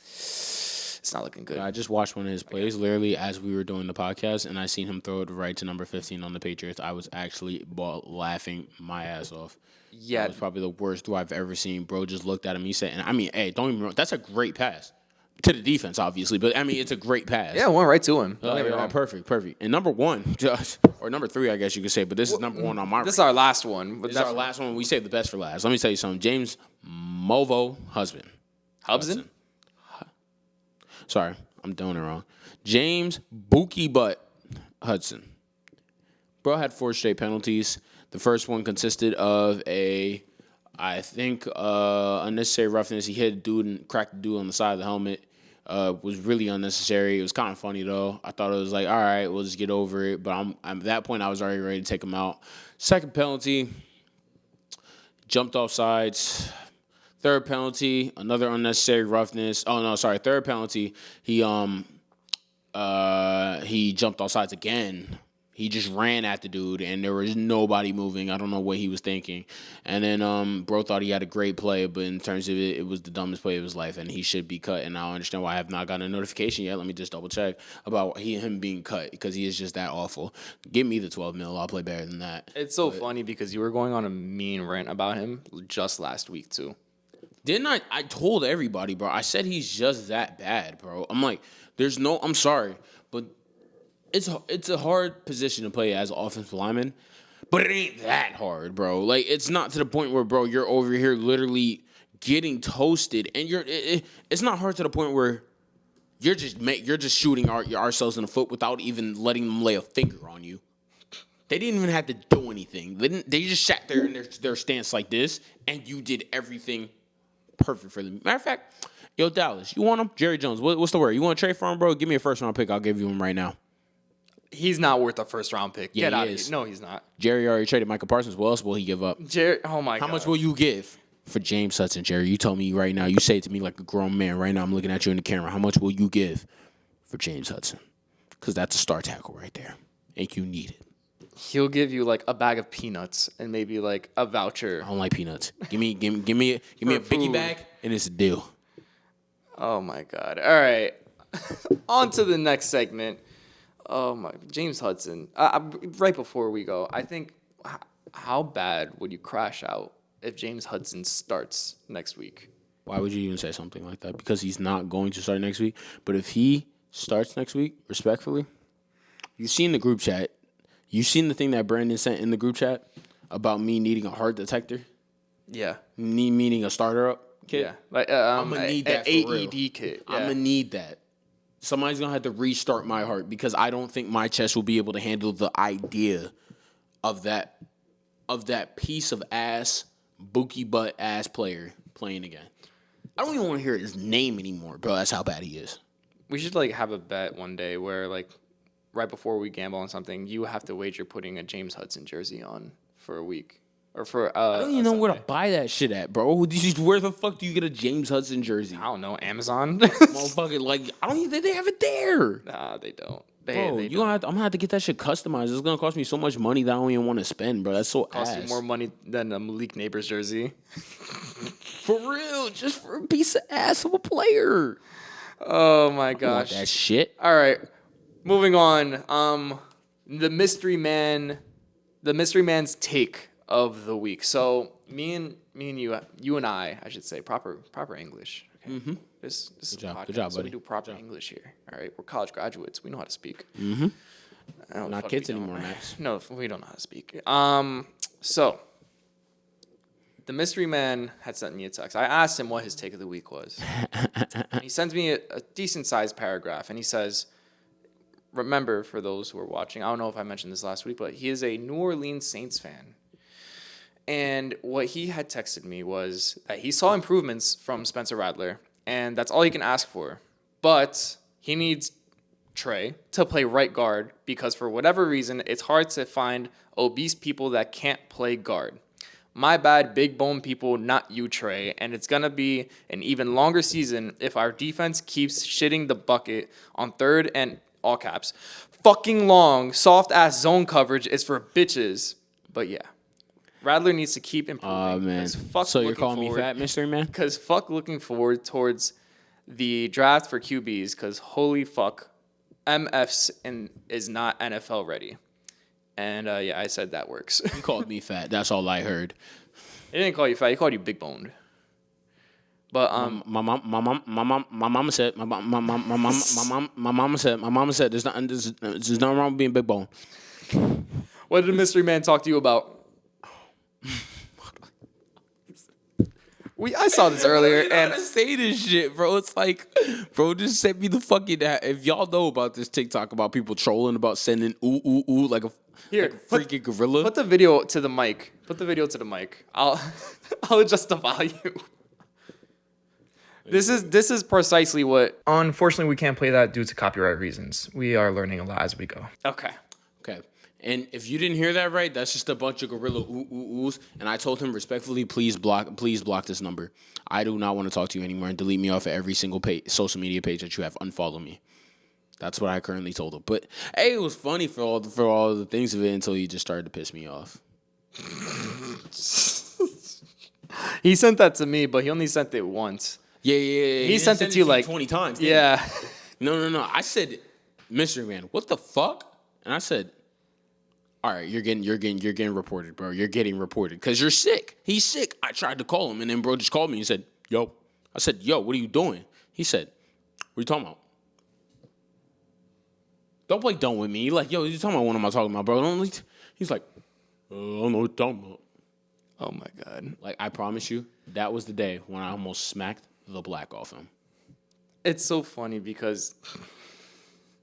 it's not looking good. I just watched one of his plays literally as we were doing the podcast, and I seen him throw it right to number 15 on the Patriots. I was actually laughing my ass off. Yeah. That was probably the worst throw I've ever seen. Bro just looked at him. He said, and I mean, hey, don't even wrong. That's a great pass. To the defense, obviously, but I mean, it's a great pass. Yeah, went right to him. Perfect. And number one, or number three, I guess you could say, but this is number one on my This is our last one. But This is our last one. We saved the best for last. Let me tell you something. James Hudson. Sorry, I'm doing it wrong. James Bookie Butt Hudson. Bro had 4 straight penalties. The first one consisted of unnecessary roughness. He hit a dude and cracked the dude on the side of the helmet. Was really unnecessary. It was kind of funny, though. I thought it was like, all right, we'll just get over it. But I'm at that point, I was already ready to take him out. Second penalty, jumped off sides. Third penalty, another unnecessary roughness. Oh, no, sorry. Third penalty, he jumped off sides again. He just ran at the dude, and there was nobody moving. I don't know what he was thinking. And then bro thought he had a great play, but in terms of it, it was the dumbest play of his life, and he should be cut. And I don't understand why I have not gotten a notification yet. Let me just double-check about him being cut, because he is just that awful. Give me the $12 million. I'll play better than that. It's so funny because you were going on a mean rant about him just last week, too. Didn't I? I told everybody, bro. I said he's just that bad, bro. I'm like, I'm sorry, but it's a hard position to play as an offensive lineman, but it ain't that hard, bro. Like, it's not to the point where, bro, you're over here literally getting toasted, and it's not hard to the point where you're just shooting ourselves in the foot without even letting them lay a finger on you. They didn't even have to do anything. They just sat there in their stance like this, and you did everything perfect for them. Matter of fact, yo, Dallas, you want him? Jerry Jones, what's the word? You want to trade for him, bro? Give me a first-round pick. I'll give you him right now. He's not worth a first-round pick. Yeah, Get out he of is. here. No, he's not. Jerry already traded Michael Parsons. What else will he give up? Oh, my God. How much will you give for James Hudson, Jerry? You told me right now. You say it to me like a grown man. Right now, I'm looking at you in the camera. How much will you give for James Hudson? Because that's a star tackle right there. And you need it. He'll give you like a bag of peanuts and maybe like a voucher. I don't like peanuts. Give me a biggie bag, and it's a deal. Oh my God! All right, on to the next segment. Oh my, James Hudson. Right before we go, I think, how bad would you crash out if James Hudson starts next week? Why would you even say something like that? Because he's not going to start next week. But if he starts next week, respectfully, you've seen the group chat. You seen the thing that Brandon sent in the group chat about me needing a heart detector? Yeah. Me needing a starter up kit? Yeah. Like I'm going to need that for AED real. kit. Yeah. I'm going to need that. Somebody's going to have to restart my heart because I don't think my chest will be able to handle the idea of that piece of ass, bookie butt ass player playing again. I don't even want to hear his name anymore, bro. That's how bad he is. We should like have a bet one day where like right before we gamble on something, you have to wager putting a James Hudson jersey on for a week. Or for I don't even know where to buy that shit at, bro. Where the fuck do you get a James Hudson jersey? I don't know, Amazon. Motherfucker, like I don't even think they have it there. Nah, they don't. Bro, I'm gonna have to get that shit customized. It's gonna cost me so much money that I don't even want to spend, bro. That's so cost you more money than a Malik Neighbors jersey. For real, just for a piece of ass of a player. Oh my I want gosh, that shit. All right, moving on. The mystery man's take of the week. So me and you and I should say proper English. Okay. Mm-hmm. This is a podcast, Good job, so buddy. we do proper English here. All right, we're college graduates. We know how to speak. Not kids anymore, Max. No, we don't know how to speak. So the mystery man had sent me a text. I asked him what his take of the week was. He sends me a decent sized paragraph, and he says, remember, for those who are watching, I don't know if I mentioned this last week, but he is a New Orleans Saints fan. And what he had texted me was that he saw improvements from Spencer Rattler, and that's all he can ask for. But he needs Trey to play right guard because for whatever reason, it's hard to find obese people that can't play guard. My bad, big bone people, not you, Trey. And it's going to be an even longer season if our defense keeps shitting the bucket on third and all caps. Fucking long, soft-ass zone coverage is for bitches. But yeah. Rattler needs to keep improving. Oh, man. So you're calling me fat, mystery man? Because fuck looking forward towards the draft for QBs because holy fuck, MFs is not NFL ready. And yeah, I said that works. He called me fat. That's all I heard. He didn't call you fat. He called you big boned. But my mama said my mama said there's nothing wrong with being big bone. What did the mystery man talk to you about? I saw this earlier, and I say this shit, bro. It's like, bro, just send me the fucking. If y'all know about this TikTok about people trolling about sending ooh like a freaking gorilla. Put the video to the mic. I'll adjust the volume. This is precisely what. Unfortunately, we can't play that due to copyright reasons. We are learning a lot as we go. Okay. And if you didn't hear that right, that's just a bunch of gorilla oohs. And I told him respectfully, please block this number. I do not want to talk to you anymore and delete me off of every single social media page that you have. Unfollow me. That's what I currently told him. But hey, it was funny for all the things of it until he just started to piss me off. He sent that to me, but he only sent it once. Yeah. He sent it to you like 20 times. Yeah. No. I said, mystery man, what the fuck? And I said, all right, you're getting reported, bro. You're getting reported because you're sick. He's sick. I tried to call him, and then bro just called me and said, yo. I said, yo, what are you doing? He said, what are you talking about? Don't play dumb with me. Like, yo, you talking about what am I talking about, bro? He's like, I don't know what you're talking about. Oh, my God. Like, I promise you, that was the day when I almost smacked the black off him. It's so funny because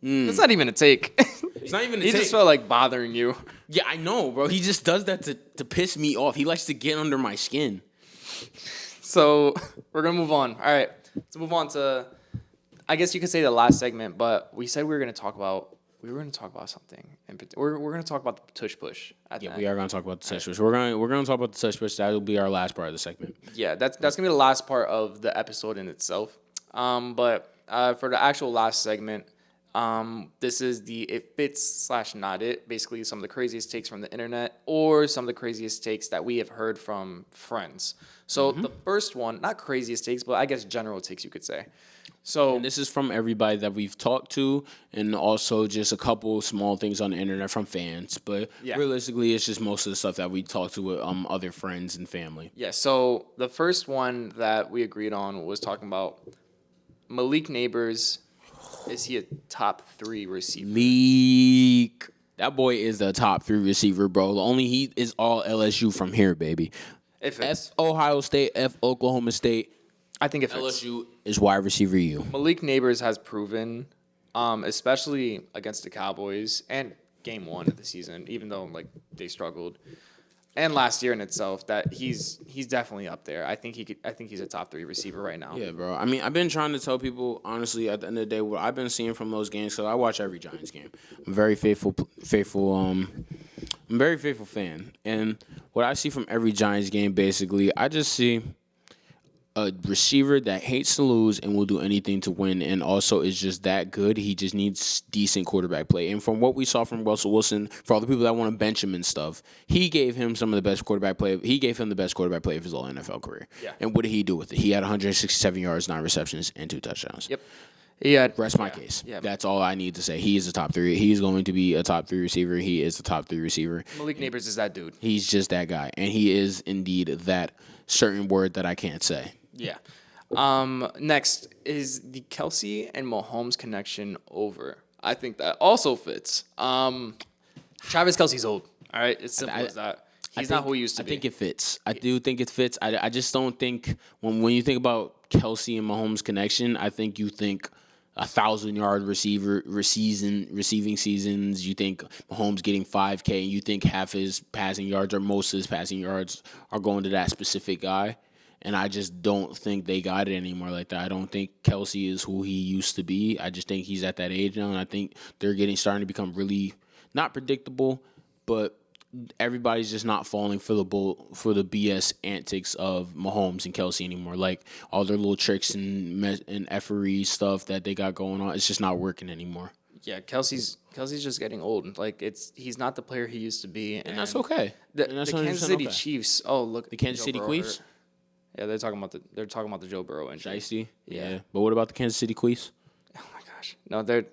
it's not even a take. It's not even a take. He just felt like bothering you. Yeah, I know, bro. He just does that to piss me off. He likes to get under my skin. So we're going to move on. All right. Let's move on to, I guess you could say the last segment, but we said we were going to talk about something. We're going to talk about the tush push. Yeah, we are going to talk about the tush push. We're going to talk about the tush push. That will be our last part of the segment. Yeah, that's going to be the last part of the episode in itself. But for the actual last segment, this is the it fits / not it. Basically, some of the craziest takes from the internet or some of the craziest takes that we have heard from friends. So the first one, not craziest takes, but I guess general takes you could say. So and this is from everybody that we've talked to, and also just a couple small things on the internet from fans. But realistically, it's just most of the stuff that we talked to with other friends and family. Yeah. So the first one that we agreed on was talking about Malik Neighbors. Is he a top 3 receiver? Leak. That boy is the top 3 receiver, bro. Only he is all LSU from here, baby. If it's F Ohio State, F Oklahoma State. I think if LSU is wide receiver U. Malik Neighbors has proven, especially against the Cowboys and game 1 of the season, even though like they struggled, and last year in itself, that he's definitely up there. I think he's a top 3 receiver right now. Yeah, bro. I mean, I've been trying to tell people honestly at the end of the day what I've been seeing from those games. So I watch every Giants game. I'm a very faithful fan, and what I see from every Giants game, basically, I just see a receiver that hates to lose and will do anything to win, and also is just that good. He just needs decent quarterback play. And from what we saw from Russell Wilson, for all the people that want to bench him and stuff, he gave him some of the best quarterback play. He gave him the best quarterback play of his whole NFL career. Yeah. And what did he do with it? He had 167 yards, 9 receptions, and 2 touchdowns. Yep. Rest my case. Yeah. That's all I need to say. He is a top 3. He's going to be a top 3 receiver. He is a top 3 receiver. Malik Neighbors is that dude. He's just that guy. And he is indeed that certain word that I can't say. Yeah. Next is the Kelsey and Mahomes connection over. I think that also fits. Travis Kelsey's old. All right, it's simple as that. He's not who he used to be. I think it fits. I do think it fits. I just don't think when you think about Kelsey and Mahomes connection, I think you think 1,000-yard receiving seasons. You think Mahomes getting 5K, and you think half his passing yards or most of his passing yards are going to that specific guy. And I just don't think they got it anymore like that. I don't think Kelsey is who he used to be. I just think he's at that age now, and I think they're starting to become really not predictable, but everybody's just not falling for the BS antics of Mahomes and Kelsey anymore. Like all their little tricks and effery stuff that they got going on, it's just not working anymore. Yeah, Kelsey's just getting old. Like he's not the player he used to be, and that's okay. The Kansas City Chiefs. Oh, look, the Kansas City Chiefs. Yeah, they're talking about the Joe Burrow injury. Shiesty? Yeah. But what about the Kansas City Chiefs? Oh my gosh. No, the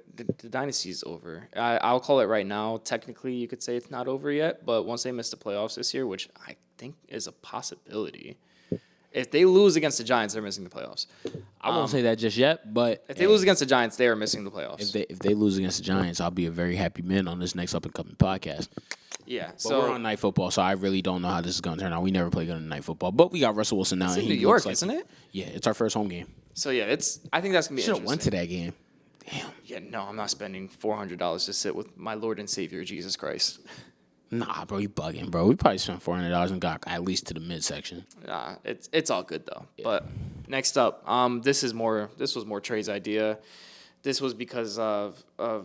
dynasty's over. I'll call it right now. Technically, you could say it's not over yet, but once they miss the playoffs this year, which I think is a possibility, if they lose against the Giants, they're missing the playoffs. I won't say that just yet, but if they lose against the Giants, they are missing the playoffs. If they lose against the Giants, I'll be a very happy man on this next up and coming podcast. Yeah, but we're on night football, so I really don't know how this is going to turn out. We never play good on night football, but we got Russell Wilson now. It's and in New York, isn't it? Yeah, it's our first home game. So yeah, I think that's gonna be. Should have went to that game. Damn. Yeah, no, I'm not spending $400 to sit with my Lord and Savior Jesus Christ. Nah, bro, you bugging, bro. We probably spent $400 and got at least to the midsection. Nah, it's all good though. Yeah. But next up, this was more Trey's idea. This was because of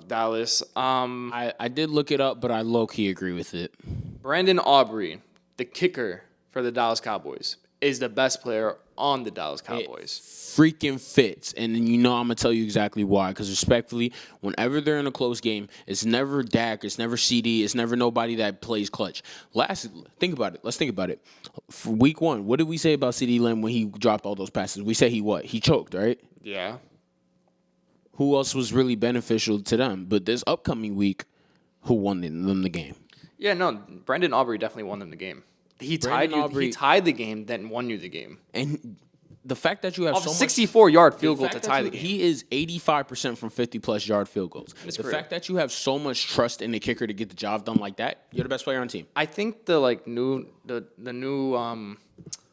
Dallas. I did look it up, but I low-key agree with it. Brandon Aubrey, the kicker for the Dallas Cowboys, is the best player on the Dallas Cowboys. It freaking fits. And I'm going to tell you exactly why. Because respectfully, whenever they're in a close game, it's never Dak, it's never CD, it's never nobody that plays clutch. Think about it. Let's think about it. For week 1, what did we say about CD Lamb when he dropped all those passes? We said he choked, right? Yeah. Who else was really beneficial to them? But this upcoming week, who won them the game? Yeah, no, Brandon Aubrey definitely won them the game. He tied the game, then won you the game. And the fact that you have so much 64-yard field goal to tie the game. He is 85% from 50-plus yard field goals. The fact that you have so much trust in the kicker to get the job done like that, you're the best player on the team. I think the new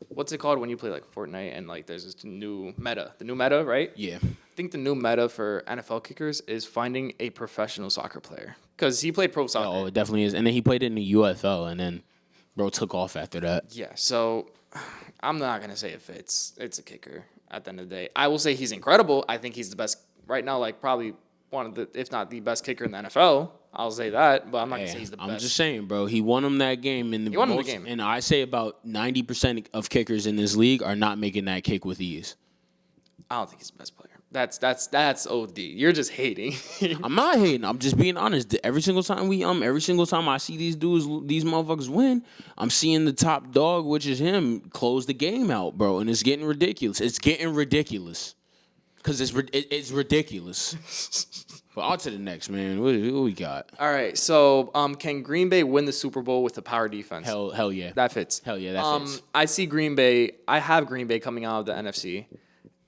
what's it called when you play like Fortnite and like there's this new meta. The new meta, right? Yeah. I think the new meta for NFL kickers is finding a professional soccer player because he played pro soccer. Oh, it definitely is. And then he played in the UFL, and then bro took off after that. Yeah, so I'm not going to say it fits. It's a kicker at the end of the day. I will say he's incredible. I think he's the best right now, like probably one of the, if not the best kicker in the NFL. I'll say that, but I'm not going to say he's the best. I'm just saying, bro. He won him that game. He won him the game. And I say about 90% of kickers in this league are not making that kick with ease. I don't think he's the best player. That's OD. You're just hating. I'm not hating. I'm just being honest. Every single time I see these motherfuckers win, I'm seeing the top dog, which is him, close the game out, bro. And it's getting ridiculous. It's getting ridiculous. Because it's ridiculous. But on to the next, man. What we got? All right. So, can Green Bay win the Super Bowl with a power defense? Hell yeah. That fits. Hell yeah, that fits. I see Green Bay. I have Green Bay coming out of the NFC.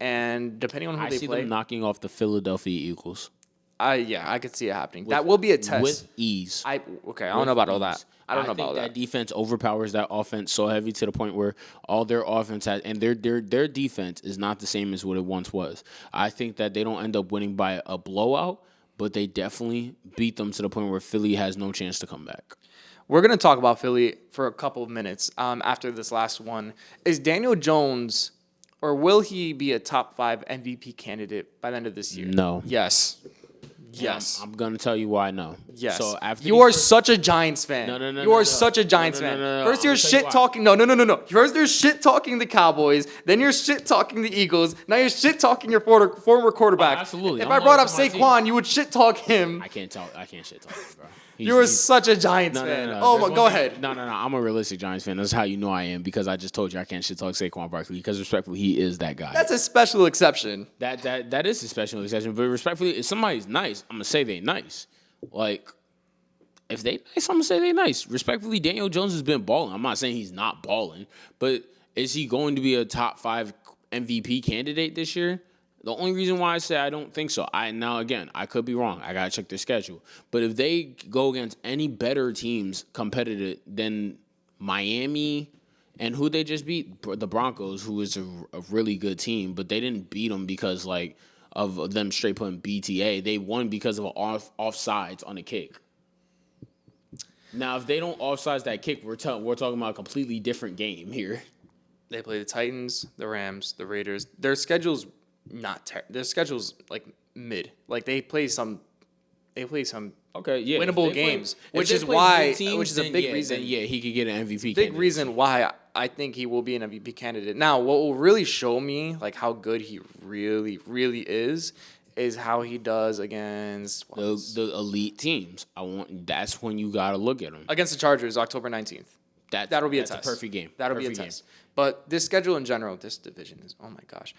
And depending on who they play. I see them knocking off the Philadelphia Eagles. I could see it happening. That will be a test. With ease. I don't know about all that. I don't know about all that. I think that defense overpowers that offense so heavy to the point where all their offense has, and their defense is not the same as what it once was. I think that they don't end up winning by a blowout, but they definitely beat them to the point where Philly has no chance to come back. We're going to talk about Philly for a couple of minutes after this last one. Is Daniel Jones, or will he be a top 5 MVP candidate by the end of this year? No. Yes. Yes. I'm going to tell you why no. Yes. So after you are such a Giants fan. No. You are such a Giants fan. First you're shit talking. No. First you're shit talking the Cowboys. Then you're shit talking the Eagles. Now you're shit talking your former quarterback. Oh, absolutely. If I brought up Saquon, you would shit talk him. I can't shit talk him, bro. You're such a Giants fan. No. Oh, my, go ahead. No. I'm a realistic Giants fan. That's how you know I am, because I just told you I can't shit talk Saquon Barkley, because respectfully, he is that guy. That's a special exception. That is a special exception. But respectfully, if somebody's nice, I'm gonna say they nice. Like, if they nice, I'm gonna say they nice. Respectfully, Daniel Jones has been balling. I'm not saying he's not balling, but is he going to be a top 5 MVP candidate this year. The only reason why I say I don't think so, I could be wrong. I gotta check their schedule. But if they go against any better teams competitive than Miami and who they just beat, the Broncos, who is a really good team, but they didn't beat them because of them straight putting BTA. They won because of offsides on a kick. Now, if they don't offsides that kick, we're talking about a completely different game here. They play the Titans, the Rams, the Raiders. Their schedule's their schedule's like mid. Like they play some winnable games, which is a big reason. He could get an MVP. Big reason why I think he will be an MVP candidate. Now, what will really show me like how good he really, really is how he does against the elite teams. That's when you gotta look at him against the Chargers, October 19th. That'll be a test. A perfect game. That'll be a test. But this schedule in general, this division is oh my gosh.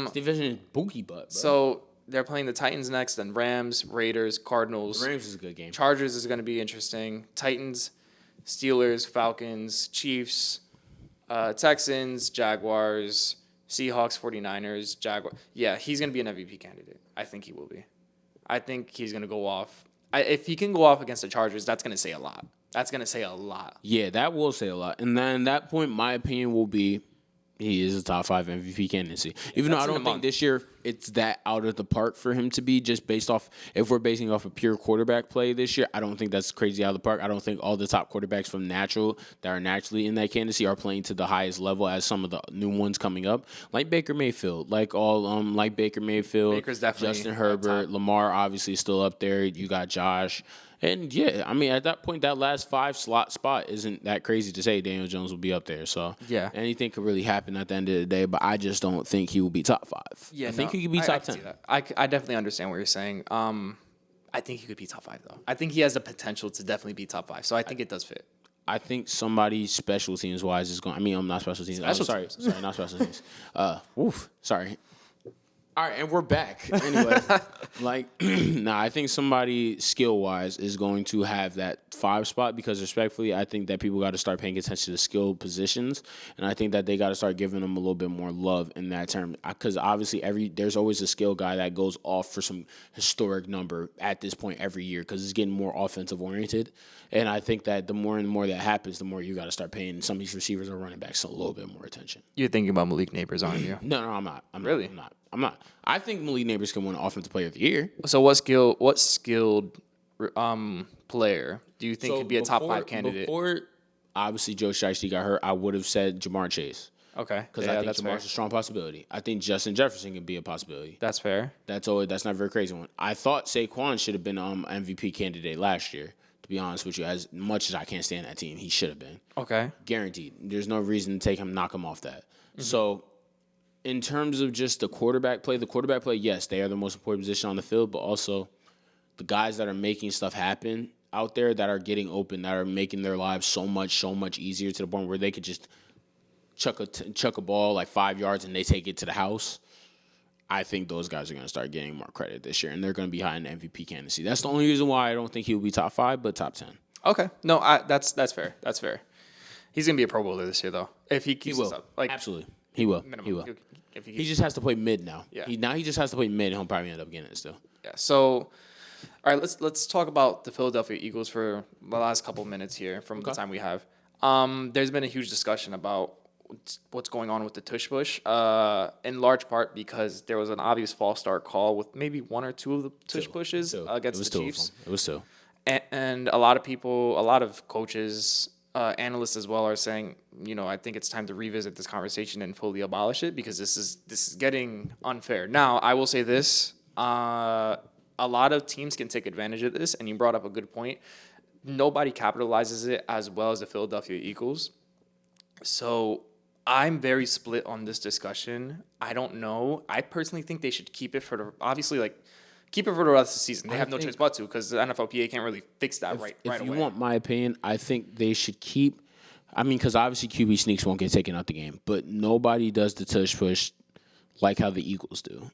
This division is bookie butt, bro. So they're playing the Titans next, then Rams, Raiders, Cardinals. The Rams is a good game. Chargers is going to be interesting. Titans, Steelers, Falcons, Chiefs, Texans, Jaguars, Seahawks, 49ers, Jaguars. Yeah, he's going to be an MVP candidate. I think he will be. I think he's going to go off. If he can go off against the Chargers, that's going to say a lot. That's going to say a lot. Yeah, that will say a lot. And then at that point, my opinion will be he is a top 5 MVP candidacy. Even though I don't think this year it's that out of the park for him to be just based off, if we're basing off of pure quarterback play this year, I don't think that's crazy out of the park. I don't think all the top quarterbacks that are naturally in that candidacy are playing to the highest level as some of the new ones coming up. Like Baker Mayfield, Baker's definitely Justin Herbert, Lamar obviously is still up there. You got Josh. And, yeah, I mean, at that point, that last 5 slot spot isn't that crazy to say Daniel Jones will be up there. So, yeah, anything could really happen at the end of the day, but I just don't think he will be top 5. Yeah, I think he could be top 10. I definitely understand what you're saying. I think he could be top 5, though. I think he has the potential to definitely be top 5. So, I think it does fit. I think somebody special teams-wise is going – I'm not special teams. Sorry, not special teams. Sorry. All right, and we're back. Anyway, I think somebody skill-wise is going to have that 5 spot because, respectfully, I think that people got to start paying attention to skill positions, and I think that they got to start giving them a little bit more love in that term. Because obviously, there's always a skill guy that goes off for some historic number at this point every year because it's getting more offensive-oriented. And I think that the more and more that happens, the more you got to start paying some of these receivers or running backs a little bit more attention. You're thinking about Malik Neighbors, aren't you? No, I'm not. I'm not. I think Malik Neighbors can win Offensive Player of the Year. So what skilled player do you think could be a top 5 candidate? Before, obviously, Joe Shiesty got hurt, I would have said Jamar Chase. Okay. Because I think Jamar's a strong possibility. I think Justin Jefferson can be a possibility. That's fair. That's not a very crazy one. I thought Saquon should have been MVP candidate last year, to be honest with you. As much as I can't stand that team, he should have been. Okay. Guaranteed. There's no reason to knock him off that. Mm-hmm. So, in terms of just the quarterback play, yes, they are the most important position on the field, but also the guys that are making stuff happen out there that are getting open, that are making their lives so much easier to the point where they could just chuck a ball like 5 yards and they take it to the house. I think those guys are going to start getting more credit this year, and they're going to be high in the MVP candidacy. That's the only reason why I don't think he'll be top 5, but top 10. Okay. No, that's fair. That's fair. He's going to be a Pro Bowler this year, though, if he keeps this up. Absolutely. He will. Minimum. He will. He just has to play mid now. Yeah. He just has to play mid, and he'll probably end up getting it still. Yeah. So, all right, let's talk about the Philadelphia Eagles for the last couple minutes here from the time we have. There's been a huge discussion about what's going on with the tush push, in large part because there was an obvious false start call with maybe 1 or 2 of the tush pushes against the Chiefs. It was 2. And a lot of people, a lot of coaches, analysts as well are saying, I think it's time to revisit this conversation and fully abolish it because this is getting unfair. Now, I will say this: a lot of teams can take advantage of this, and you brought up a good point. Nobody capitalizes it as well as the Philadelphia Eagles. So I'm very split on this discussion. I don't know. I personally think they should keep it for the rest of the season. They have no choice but to because the NFLPA can't really fix that right away. If you want my opinion, I think they should keep – because obviously QB sneaks won't get taken out the game, but nobody does the tush push like how the Eagles do.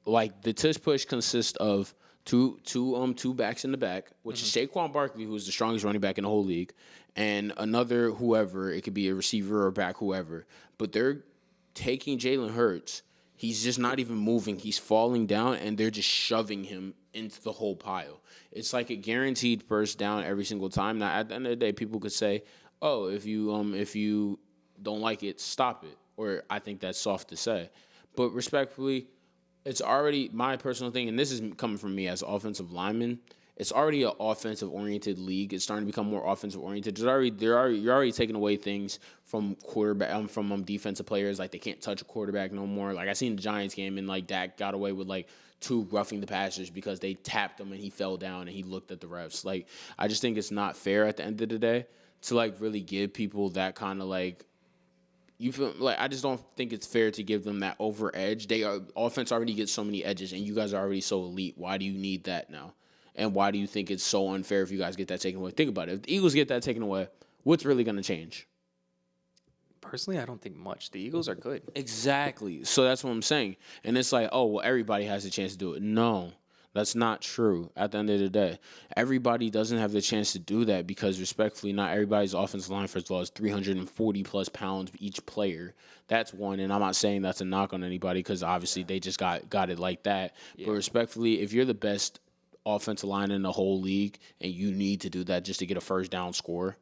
Like, the tush push consists of two backs in the back, which is Saquon Barkley, who is the strongest running back in the whole league, and another whoever. It could be a receiver or back, whoever. But they're taking Jalen Hurts. He's just not even moving. He's falling down, and they're just shoving him into the whole pile. It's like a guaranteed first down every single time. Now, at the end of the day, people could say, "Oh, if you don't like it, stop it." Or I think that's soft to say, but respectfully, it's already my personal thing, and this is coming from me as an offensive lineman. It's already an offensive-oriented league. It's starting to become more offensive-oriented. You're already taking away things from quarterback, from defensive players. Like, they can't touch a quarterback no more. Like, I seen the Giants game, and like Dak got away with like 2 roughing the passers because they tapped him and he fell down and he looked at the refs. Like, I just think it's not fair at the end of the day to like really give people that kind of like. You feel like I just don't think it's fair to give them that over edge. Offense already gets so many edges, and you guys are already so elite. Why do you need that now? And why do you think it's so unfair if you guys get that taken away? Think about it. If the Eagles get that taken away, what's really going to change? Personally, I don't think much. The Eagles are good. Exactly. So that's what I'm saying. And it's like, oh, well, everybody has a chance to do it. No, that's not true at the end of the day. Everybody doesn't have the chance to do that because, respectfully, not everybody's offensive line, first of all, is 340-plus pounds each player. That's one, and I'm not saying that's a knock on anybody because, obviously, they just got it like that. Yeah. But respectfully, if you're the best offensive line in the whole league and you need to do that just to get a first down score,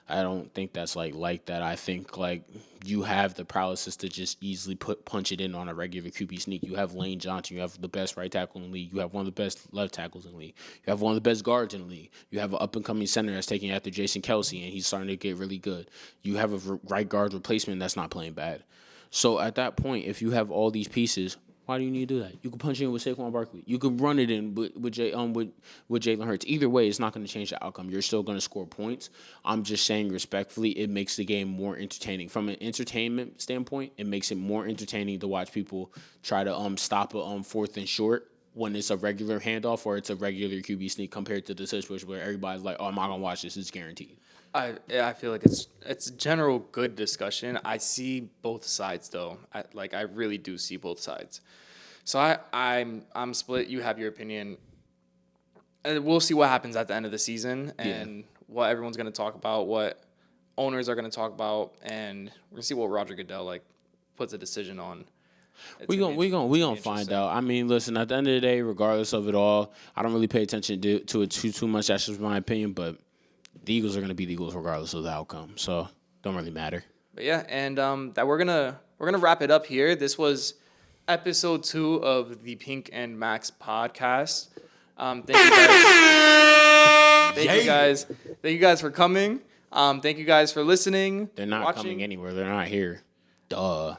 I don't think that's like that. I think like you have the prowess to just easily punch it in on a regular QB sneak. You have Lane Johnson. You have the best right tackle in the league. You have one of the best left tackles in the league. You have one of the best guards in the league. You have an up-and-coming center that's taking after Jason Kelsey, and he's starting to get really good. You have a right guard replacement that's not playing bad. So at that point, if you have all these pieces, why do you need to do that? You can punch it in with Saquon Barkley. You can run it in with Jalen Hurts. Either way, it's not going to change the outcome. You're still going to score points. I'm just saying respectfully, it makes the game more entertaining. From an entertainment standpoint, it makes it more entertaining to watch people try to stop a 4th and short when it's a regular handoff or it's a regular QB sneak compared to the situation where everybody's like, "Oh, I'm not going to watch this. It's guaranteed." I feel like it's general good discussion. I see both sides though. I really do see both sides. So I'm split. You have your opinion. And we'll see what happens at the end of the season and what everyone's going to talk about, what owners are going to talk about, and we're going to see what Roger Goodell like puts a decision on. We gonna find out. I mean, listen, at the end of the day, regardless of it all, I don't really pay attention to it too much. That's just my opinion, but the Eagles are going to be the Eagles regardless of the outcome, so don't really matter. But yeah, and that we're gonna wrap it up here. This was episode 2 of the Pink and Max podcast. Thank you guys. Thank you guys for coming. Thank you guys for listening. They're not coming anywhere. They're not here. Duh.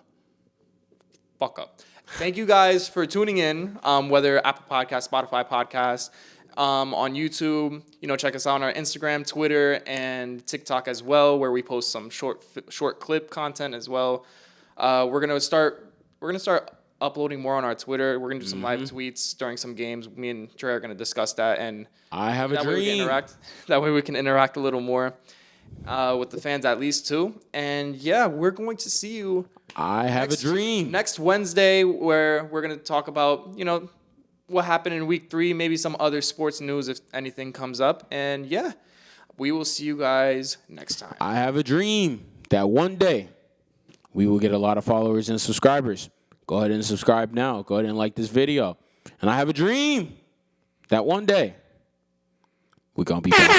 Fuck up. Thank you guys for tuning in. Whether Apple Podcast, Spotify Podcast. On YouTube, check us out on our Instagram, Twitter, and TikTok as well, where we post some short clip content as well. We're gonna start uploading more on our Twitter. We're gonna do some live tweets during some games. Me and Trey are gonna discuss that, and I have a dream. That way we can interact a little more with the fans at least too. And yeah, we're going to see you. I have a dream next Wednesday, where we're gonna talk about what happened in week 3, maybe some other sports news if anything comes up. And yeah, we will see you guys next time. I have a dream that one day we will get a lot of followers and subscribers. Go ahead and subscribe now. Go ahead and like this video. And I have a dream that one day we're going to be back.